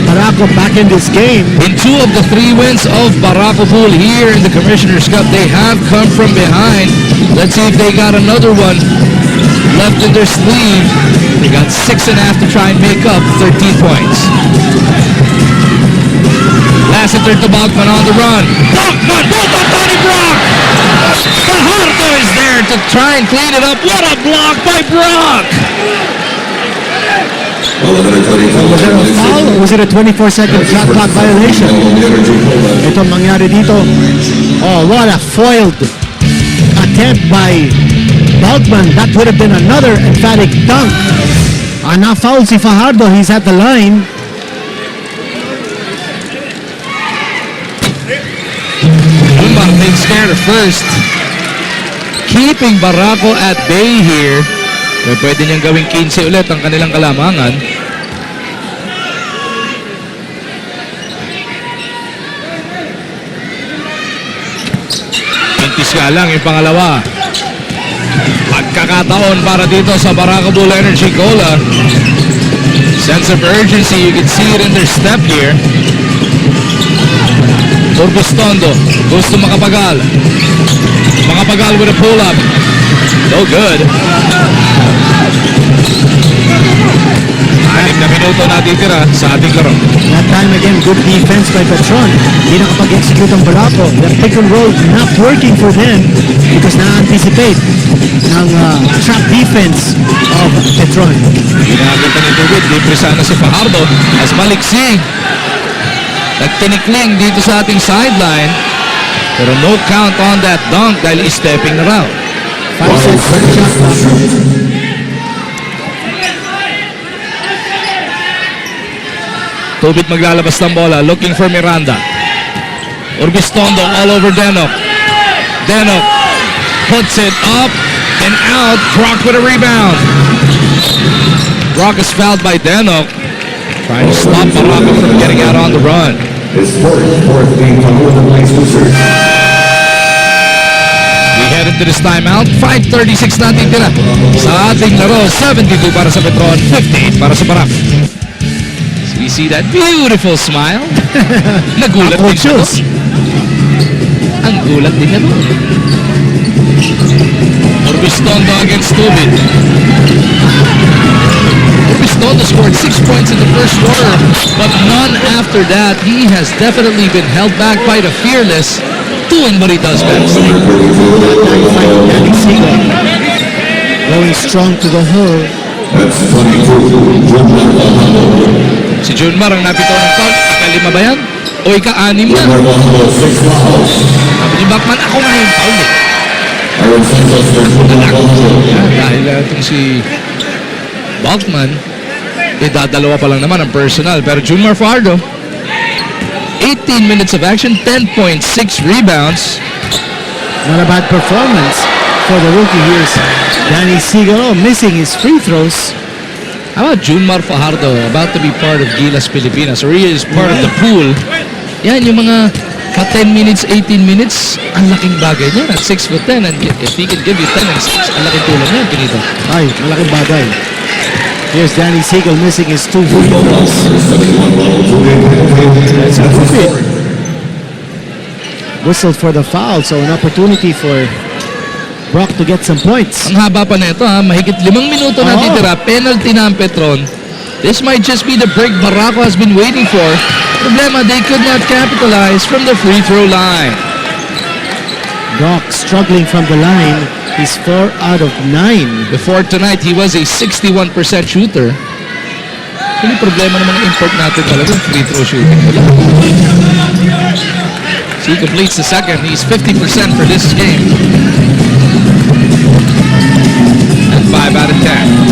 Barako back in this game. In 2 of the 3 wins of Barako Pool here in the Commissioner's Cup, they have come from behind. Let's see if they got another one left in their sleeve. They got 6.5 to try and make up 13 points. Lassiter to Bachman on the run. Bachman, both on Tony Brock! Fajardo is there to try and clean it up. What a block by Brock! Was it a foul or was it a 24-second shot clock violation? Ito ang mangyari dito. Oh, what a foiled attempt by Balkman. That would have been another emphatic dunk. Na-foul si Fajardo. He's at the line. Junmar takes care of first. Keeping Barako at bay here. Pero pwede niyang gawing 15 ulit ang kanilang kalamangan. Nga lang yung pangalawa. Pagkakataon para dito sa Barako Bull Energy Cola. Sense of urgency, you can see it in their step here. Urbustondo gusto makapagal. Makapagal with a pull-up. No good. 6 na minuto natitira sa ating laro. That time again, good defense by Petron. Hindi nakapag-execute ang Barako. The pick and roll not working for them because na-anticipate ng trap defense of Petron. Ginagatan ni Tubit. Libre sana si Fajardo as maliksi. Nagtinikling dito sa ating sideline. Pero no count on that dunk dahil stepping na raw. 5 seconds shot clock. Tubit maglalabas ng bola, looking for Miranda. Urbistondo all over Denok. Denok puts it up and out. Brock with a rebound. Brock is fouled by Denok. Trying to stop Barako from getting out on the run. His fourth game foul with the PinaySportsFan. We head into this timeout. 5:36 natin tira sa ating laro. 72 para sa Petron, 58 para sa Barako. We see that beautiful smile. Nagulat din siya doon. Ang gulat din niya doon. Urbistondo against Tubit. Urbistondo scored 6 points in the first quarter, but none after that. He has definitely been held back by the fearless, doing what he does best. Going strong to the hole. That's 22. Si Junmar ang napito ng foul. Ika-5 ba yan? O ika-6 na? Sabi ni Bachman, ako nga yung foul eh. Dahil itong si Bachman, dadalawa pa lang naman ang personal. Pero Junmar Fajardo, 18 minutes of action, 10.6 rebounds. Not a bad performance for the rookie. Here's Danny Sigalo missing his free throws. How about Junmar Fajardo about to be part of Gilas Pilipinas, or he is part of the pool? Yan, yung mga 10 minutes, 18 minutes, ang laking bagay niya at 6'10", and if he can give you 10 and 6, ang laking tulong niya, Pinito. Ay, malaking bagay. Here's Danny Siegel missing his 2 free throws. That's appropriate. Whistled for the foul, so an opportunity for Brock to get some points. Ang haba pa na ito, ha? Mahigit 5 minuto na titira, penalty na ang Petron. This might just be the break Barako has been waiting for. Problema, they could not capitalize from the free throw line. Brock struggling from the line. He's 4 out of 9. Before tonight, he was a 61% shooter. Hindi problema ng mga import natin talaga, free throw shooting. Wala. So he completes the second. He's 50% for this game. And 5 out of 10.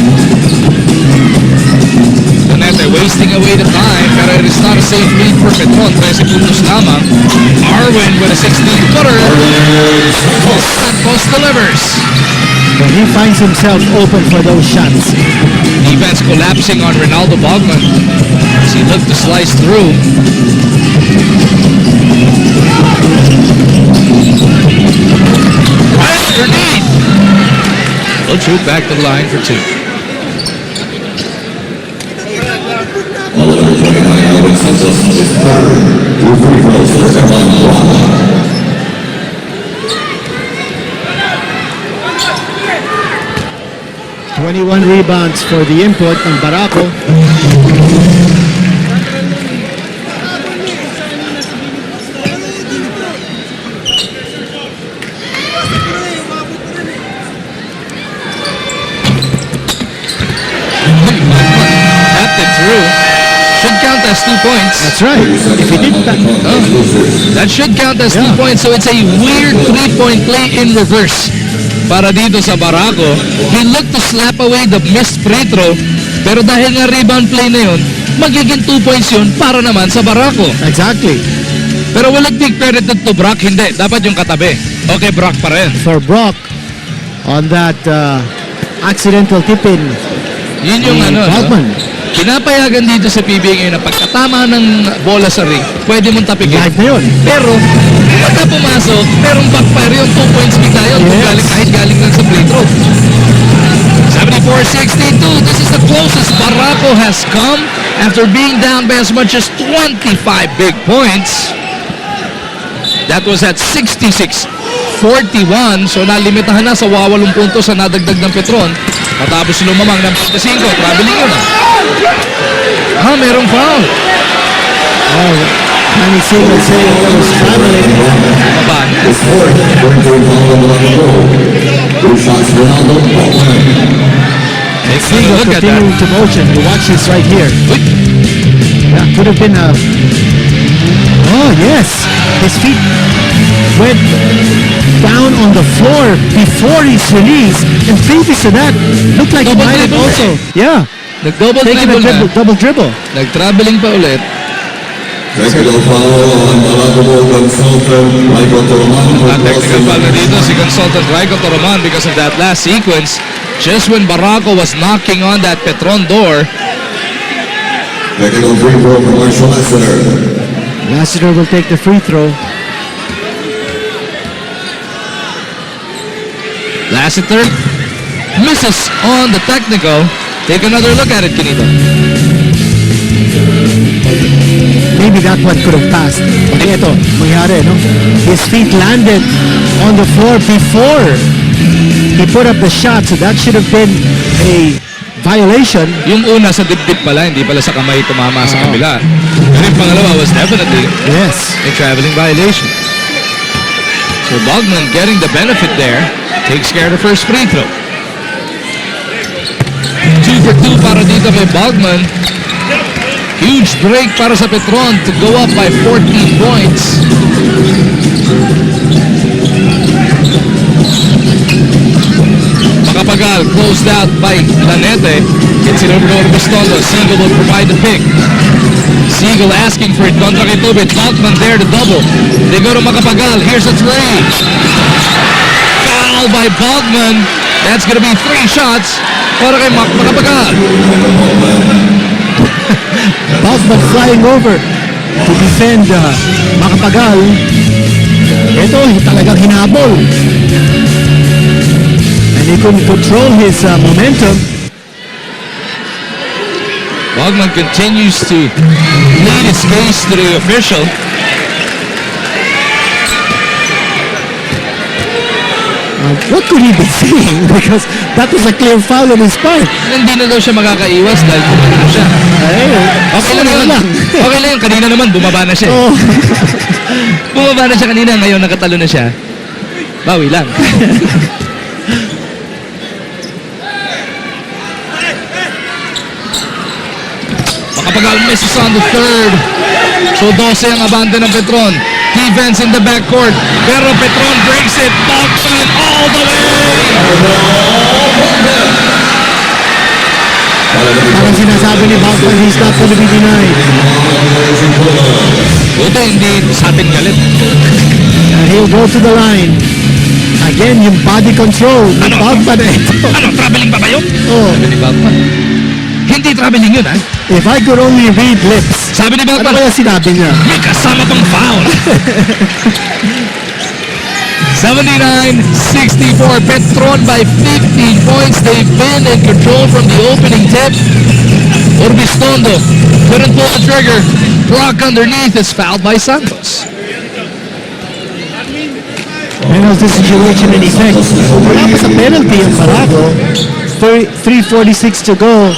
They're wasting away the time, pero it is not a safe lead for Petron. 13 puntos lamang. Arwin with a 16-footer. Santos delivers. But he finds himself open for those shots. Defense collapsing on Ronaldo Bogman as he looked to slice through. Right underneath. Will shoot back to the line for 2. Santos is third. 2 free throws for Evan Brock. Twenty-one rebounds for the import ng Barako. Tapped it through. Should count as 2 points. That's right. If he did that, That should count as 2 Yeah. points. So it's a weird 3-point play in reverse para dito sa Barako. He looked to slap away the missed free throw. Pero dahil nga rebound play na yun, magiging 2 points yun para naman sa Barako. exactly. Pero walang big credited to Brock. Hindi. Dapat yung katabi. Okay, Brock pa rin. For Brock, on that accidental tip-in, Yun yung ano, no? Bogman. Pinapayagan dito sa PBA ngayon na pagkatama ng bola sa ring, pwede mong tapikin. Live na yun. Pero, pagka pumasok, merong backfire yung 2 points bigla yun. Kung Yes. galing, kahit galing lang sa free throw. 74-62, this is the closest Barako has come after being down by as much as 25 big points. That was at 66-41, so nalimitahan na sa 80 puntos sa nadagdag ng Petron. Matapos lumamang ng 25, traveling yun. Merong foul. Oh, Manny Siegel saying it was traveling. Maban. The fourth, going to involve on Barako. 2 shots, Ronaldo, Bogman. Take a Siegel look at that. continuing to motion. You watch this right here. Uy, That could have been a... Oh, yes. His feet went down on the floor before his release. And previous to that, looked like he Double might have dribble also... Yeah. nag-double Taking a dribble na. double dribble. Nag-traveling pa ulit. Technical foul on Barako consultant, Raiko Toroman. At technical foul na dito si consultant Raiko Toroman because of that last sequence. Just when Barako was knocking on that Petron door, Technical free throw from Marshall Lassiter. Lassiter will take the free throw. Lassiter misses on the technical. Take another look at it, Kinito. Maybe that one could have passed. But ito, mangyari, no? His feet landed on the floor before he put up the shot. So that should have been a violation. Yung una sa dibdib pala, hindi pala sa kamay tumama sa kabila. Pero yung pangalawa was definitely Yes. a traveling violation. So Bogman getting the benefit there, takes care of the first free throw. 2 for 2 para dito kay Bogman. Huge break para sa Petron to go up by 14 points. Makapagal, closed out by Lanete. Gets it over to Orbistondo. Siegel will provide the pick. Siegel asking for it. Contra kay Tubit. Bogman there to double. They go to Makapagal. Here's a three. Foul by Bogman. That's gonna be 3 shots para kay Makapagal. Bogman flying over to defend Makapagal. Ito, talagang hinabol. And he couldn't control his momentum. Bogman continues to plead his case to the official. What could he be saying? Because that was a clear foul on his part. Hindi na daw siya makakaiwas dahil bumaba siya. Ay, Okay lang yun. Okay lang yun. Kanina naman, bumaba na siya. Oh. Bumaba na siya kanina. Ngayon, nakatalo na siya. Bawi lang. Makapagal misses on the third. So 12 ang abante ng Petron. Defense in the backcourt. Pero Petron breaks it. Bogman all the way. Parang sinasabi ni Bogman, he's not going to be denied. Buti hindi sa atin galit. And he'll go to the line. Again, yung body control ni Bogman na ito. Ano, traveling pa ba yun? Oh, Sabi ni Bogman. Hindi traveling yun, ha? if I could only read lips. Sabi ni Ano Bogman, kaya sinabi niya? may kasama pang foul. 79-64. Petron by 15 points. They've been in control from the opening tip. Orbistondo couldn't pull the trigger. Brock underneath is fouled by Santos. Penalty situation in effect. Wala pa sa penalty ang Barako. 3:46 to go.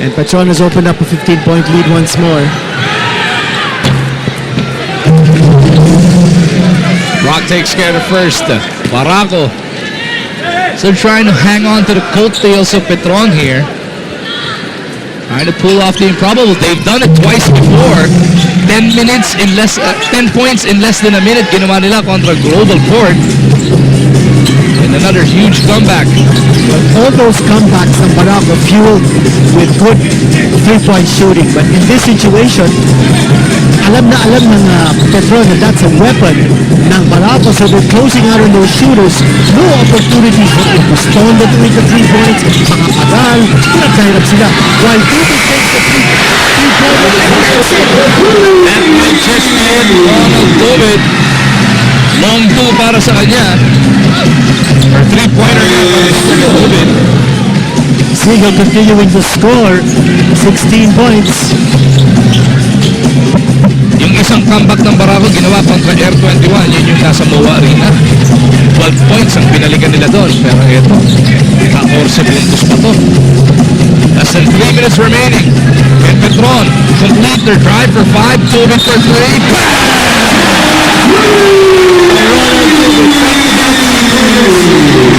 And Petron has opened up a 15-point lead once more. Brock takes care of first. Barako still trying to hang on to the coattails of Petron here. Trying to pull off the improbable. They've done it twice before. 10 points in less than a minute ginawa nila kontra Global Port. And another huge comeback. All those comebacks ng Barako fueled with good three-point shooting. But in this situation, alam ng Petron that that's a weapon ng Barako. So they're closing out on those shooters. No opportunities for Impostondo to make the 3 points. Mga pagal, hirap sila. While David takes the three-pointer. That will just in Ronald David. Long two para sa kanya. Or three-pointer para sa David. Siegel continuing to score 16 points. Yung isang comeback ng Barako ginawa kontra Air 21, yun yung nasa MOA Arena. 12 points ang pinalikan nila doon. Pero ito, 14 puntos pa to. Less than 3 minutes remaining. And Petron complete their drive for 5, Tubig for 3.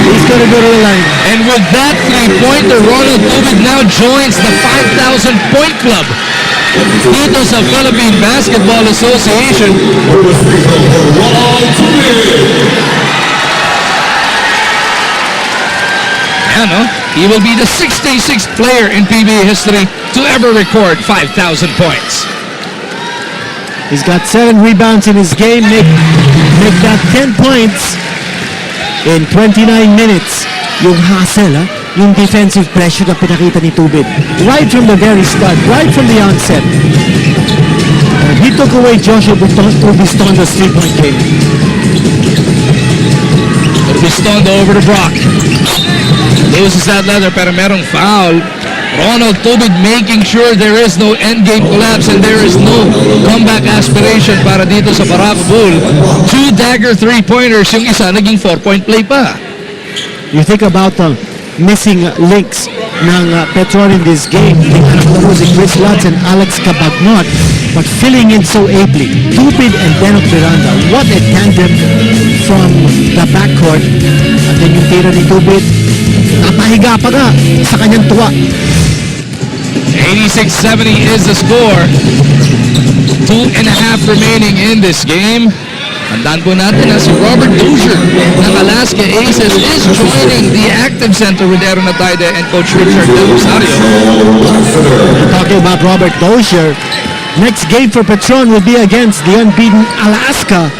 He's gonna go to the line. And with that three-pointer, Ronald Tubig now joins the 5,000 point club dito sa Philippine Basketball Association. He will be the 66th player in PBA history to ever record 5,000 points. He's got 7 rebounds in his game. Make that 10 points in 29 minutes. Yung hustle, yung defensive pressure na pinakita ni Tubig. Right from the very start, right from the onset. He took away Joshua Ubistondo's 3-point game. Ubistondo over to Brock. Loses that leather pero merong foul. Ronald Tubig making sure there is no endgame collapse and there is no comeback aspiration para dito sa Barako Bull. 2 dagger 3-pointers, yung isa naging 4-point play pa. You think about the missing links ng Petron in this game. Si Chris Lutz and Alex Cabagnot, but filling in so ably. Tubig and Denok Miranda. What a tandem from the backcourt. At then yung tira ni Tubig, napahiga pa nga sa kanyang tuwa. 86-70 is the score. 2.5 remaining in this game. Tandaan po natin na si Robert Dozier ng Alaska Aces is joining the active center with Aaron Atayde and Coach Richard Del Rosario. Talking about Robert Dozier, next game for Petron will be against the unbeaten Alaska.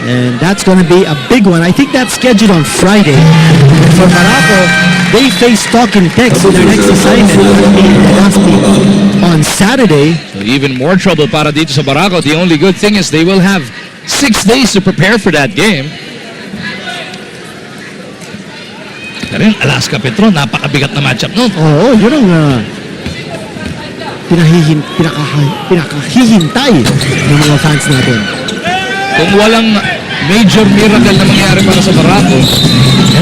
And that's going to be a big one. I think that's scheduled on Friday. And for Barako, they face Talking Tex in their next assignment in Legazpi on Saturday. So even more trouble para dito sa Barako. The only good thing is they will have 6 days to prepare for that game. Pero yung Alaska Petron, napakabigat na matchup nun. Oo, yun ang pinakahihintay ng mga fans natin. Kung walang major miracle na mangyari para sa Barako,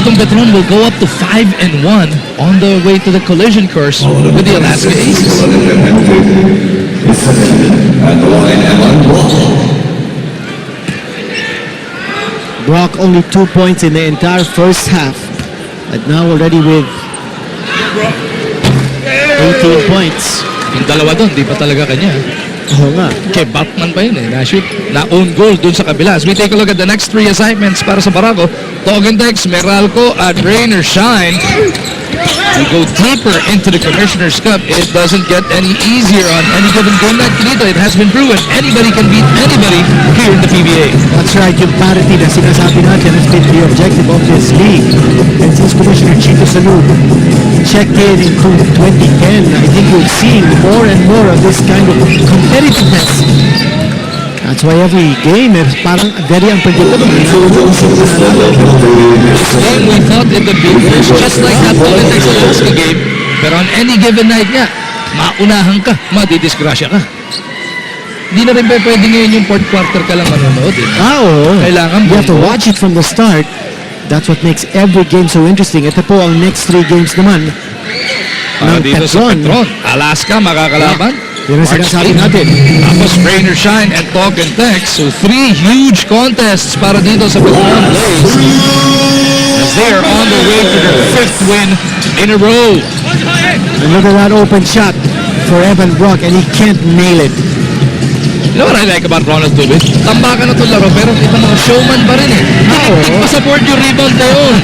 itong Petron will go up to 5-1 on the way to the collision course with the Alaska Aces. Brock only 2 points in the entire first half. And now already with 18 points. Yung dalawa doon, di pa talaga kanya. Oo nga. Kay Batman pa yun na-shoot, na-own goal dun sa kabila. As we take a look at the next 3 assignments para sa Barako, Togentex, Meralco, at Rain or Shine. We go deeper into the Commissioner's Cup. It doesn't get any easier on any given game night. Dito, it has been proven anybody can beat anybody here in the PBA. That's right, yung parity na sinasabi natin has been the objective of this league. And since Commissioner Chito Salud checked in 2010, I think we're seeing more and more of this kind of competitiveness. That's why every game is parang very unpredictable. This game, we thought it would be just like that Togentex Alaska game. Pero on any given night nga, maunahan ka, madidisgrasya ka. Hindi na rin ba pwede ngayon yung fourth quarter ka lang manonood. Oo. Kailangan You have to watch it from the start. That's what makes every game so interesting. Ito po ang next 3 games naman para ng dito sa Petron. Petron. Alaska makakalaban. Yun ang sinasabi natin. Tapos rain or shine and talk and text. So 3 huge contests para dito sa Petron Blaze as they are on their way to their 5th win in a row. And look at that open shot for Evan Brock, and he can't nail it. You know what I like about Ronald Tubit? Tambakan na ito laro pero ito mga showman pa rin eh. Hindi pa support yung rebound na yun.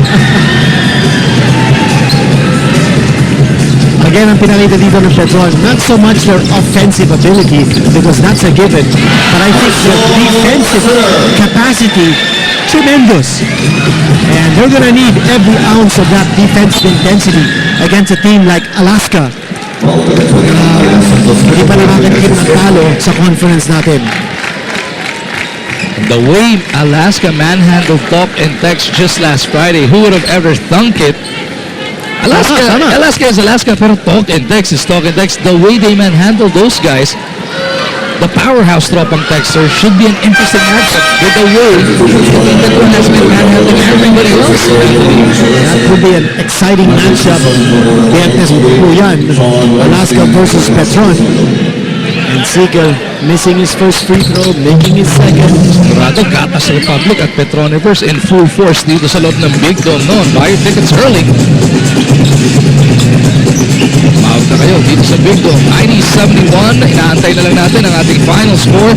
Again, ang pinakita dito ng Petron, not so much their offensive ability, because that's a given, but I think their defensive capacity, tremendous. And they're gonna need every ounce of that defensive intensity against a team like Alaska. Hindi pa nakakatikim ng talo sa conference natin. The way Alaska manhandled Talk and Text just last Friday, who would have ever thunk it? Alaska is Alaska, pero Talk and Text is Talk and Text. The way they manhandle those guys, the powerhouse tropang Texter should be an interesting matchup with the way that one has been manhandling everybody else. That would be an exciting matchup. Biyernes po yan, Alaska versus Petron. And Seagull missing his first free throw, making his second. Sigurado Gatas Republic at Petronivers in full force dito sa loob ng Big Dome noon. Buy your tickets early. Mawag na kayo dito sa Big Dome. 90-71. Inaantay na lang natin ang ating final score.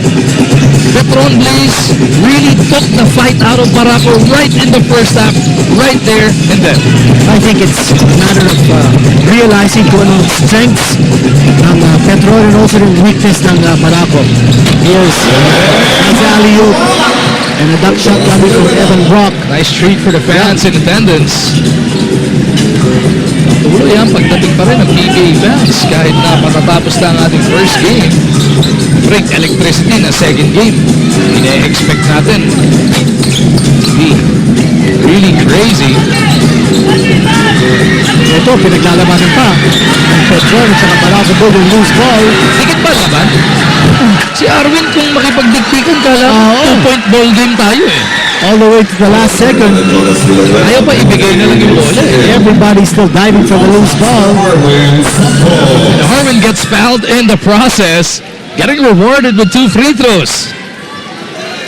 Petron Blaze really took the fight out of Barako right in the first half. Right there and then. I think it's a matter of realizing kung anong strengths ng Petron and also yung weakness ng Barako. Here's nice alley-oop and a duck shot coming from Evan Brock. Nice treat for the fans in attendance. Tuloy ang pagdating pa rin ng PBA fans kahit na matatapos na ang ating first game. Break electricity na second game. Ine-expect natin to be really crazy. Ito, pinaglalabanan pa ng Petron at saka Barako Bull yung loose ball. Dikit ba laban? Si Arwin kung makipagdiktikan ka lang, 2-point ball game tayo eh. All the way to the last second. Ayaw pa ibigay na lang yung bola eh. Everybody's still diving for the loose ball. And Harmon gets fouled in the process, getting rewarded with 2 free throws.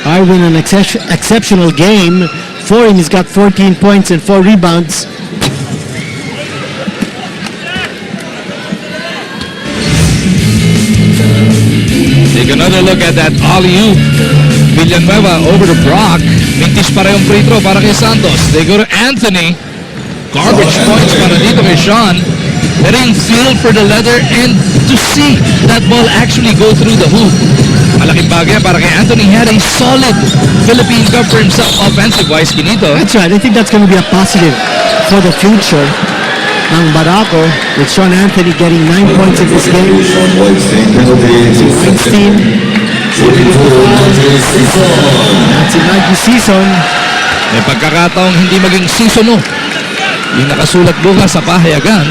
Arwin, an exceptional game for him. He's got 14 points and 4 rebounds. Take another look at that alley-oop. Villanueva over to Brock. Mintis para yung free throw para kay Santos. They go to Anthony. Garbage points para dito kay Sean. Letting feel for the leather and to see that ball actually go through the hoop. Malaking bagay para kay Anthony. He had a solid Philippine Cup for himself offensive-wise, Kinito. That's right. I think that's going to be a positive for the future ng Barako, with Sean Anthony getting 9 points in this game. 16. At si Nike Season. May pagkakataong hindi maging season 0. Yung nakasulat bukas sa pahayagan.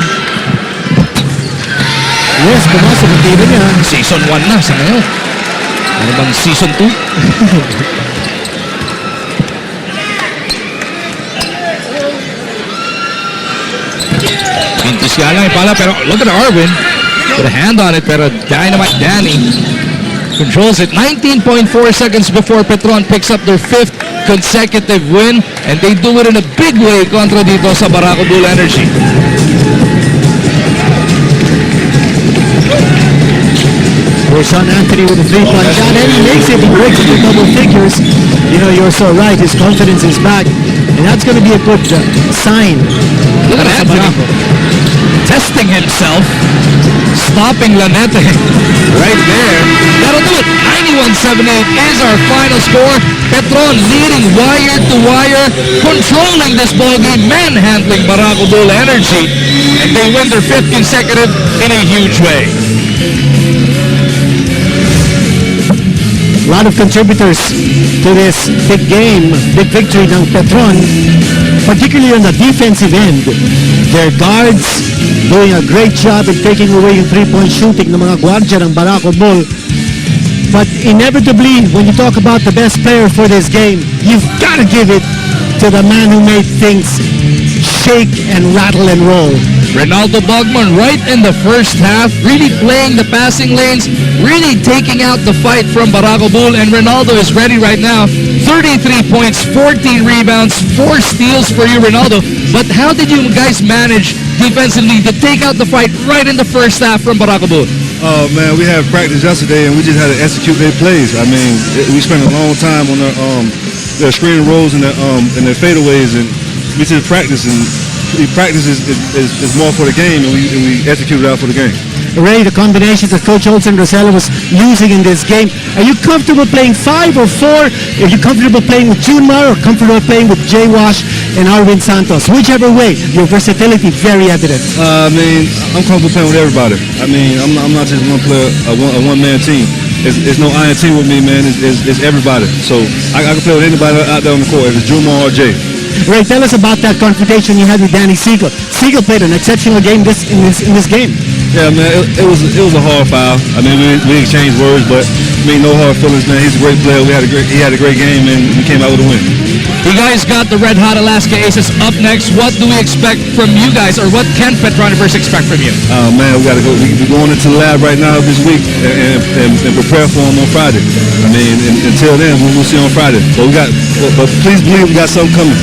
Yes, pumasok ang tira niya. Season 1 na sa ngayon. Ano bang season 2? Mintis nga lang pala, pero look at Arvin. Put a hand on it, pero Dynamite Danny controls it. 19.4 seconds before Petron picks up their 5th consecutive win, and they do it in a big way kontra dito sa Barako Bull Energy. Here's Sean Anthony with a 3-point shot, and he makes it. He breaks it to double figures. You know, you're so right. His confidence is back, and that's going to be a good sign. Look at Anthony testing himself, stopping Lanete right there. That'll do it. 91-78 is our final score. Petron leading wire to wire, controlling this ball game, manhandling Barako Bull Energy, and they win their 5th consecutive in a huge way. A lot of contributors to this big game, big victory ng Petron, particularly on the defensive end. Their guards doing a great job in taking away yung 3-point shooting ng mga guardia ng Barako Bull. But inevitably, when you talk about the best player for this game, you've got to give it to the man who made things shake and rattle and roll. Ronaldo Bogman right in the first half, really playing the passing lanes, really taking out the fight from Barako Bull, and Ronaldo is ready right now. 33 points, 14 rebounds, 4 steals for you, Ronaldo. But how did you guys manage defensively to take out the fight right in the first half from Barako Bull? Oh man, we had practice yesterday and we just had to execute their plays. I mean, we spent a long time on their screen rolls and their fadeaways, and we just practice, and practice is more for the game, and we execute it out for the game. Ray, the combinations that Coach Olsen Rosella was using in this game, are you comfortable playing 5 or 4? Are you comfortable playing with Junmar or comfortable playing with Jay Wash and Arvin Santos? Whichever way, your versatility very evident. I mean, I'm comfortable playing with everybody. I mean, I'm not just one player, a one-man team. It's no iron team with me, man. It's everybody. So I can play with anybody out there on the court, if it's Junmar or Jay. Ray, tell us about that confrontation you had with Danny Siegel. Siegel played an exceptional game in this game. Yeah, man, it was a hard foul. I mean, we exchanged words, but I mean, no hard feelings, man. He's a great player. He had a great game, and we came out with a win. You guys got the Red Hot Alaska Aces up next. What do we expect from you guys, or what can Petron expect from you? Man, we got to go. We're going into the lab right now this week and prepare for them on Friday. I mean, until then, we'll see on Friday. But please believe we got something coming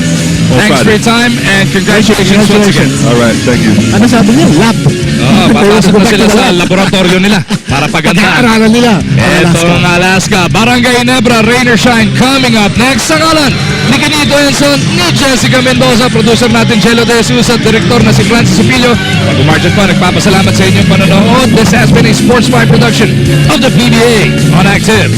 on Thanks Friday. for your time, and congratulations once again. All right, thank you. Ano sabi niya? Lab. Papasok na sila sa laboratorio nila para pagandaan. Pag-aaralan nila. Ito ang Alaska. Barangay Nebra, Rain or Shine coming up next. Sa ngalan ni Kenito Enson, ni Jessica Mendoza, producer natin Jello De Jesus at director na si Francis Opilio. Pag-umarjan po, nagpapasalamat sa inyong panonood. This has been a Sports Fan production of the PBA on Active.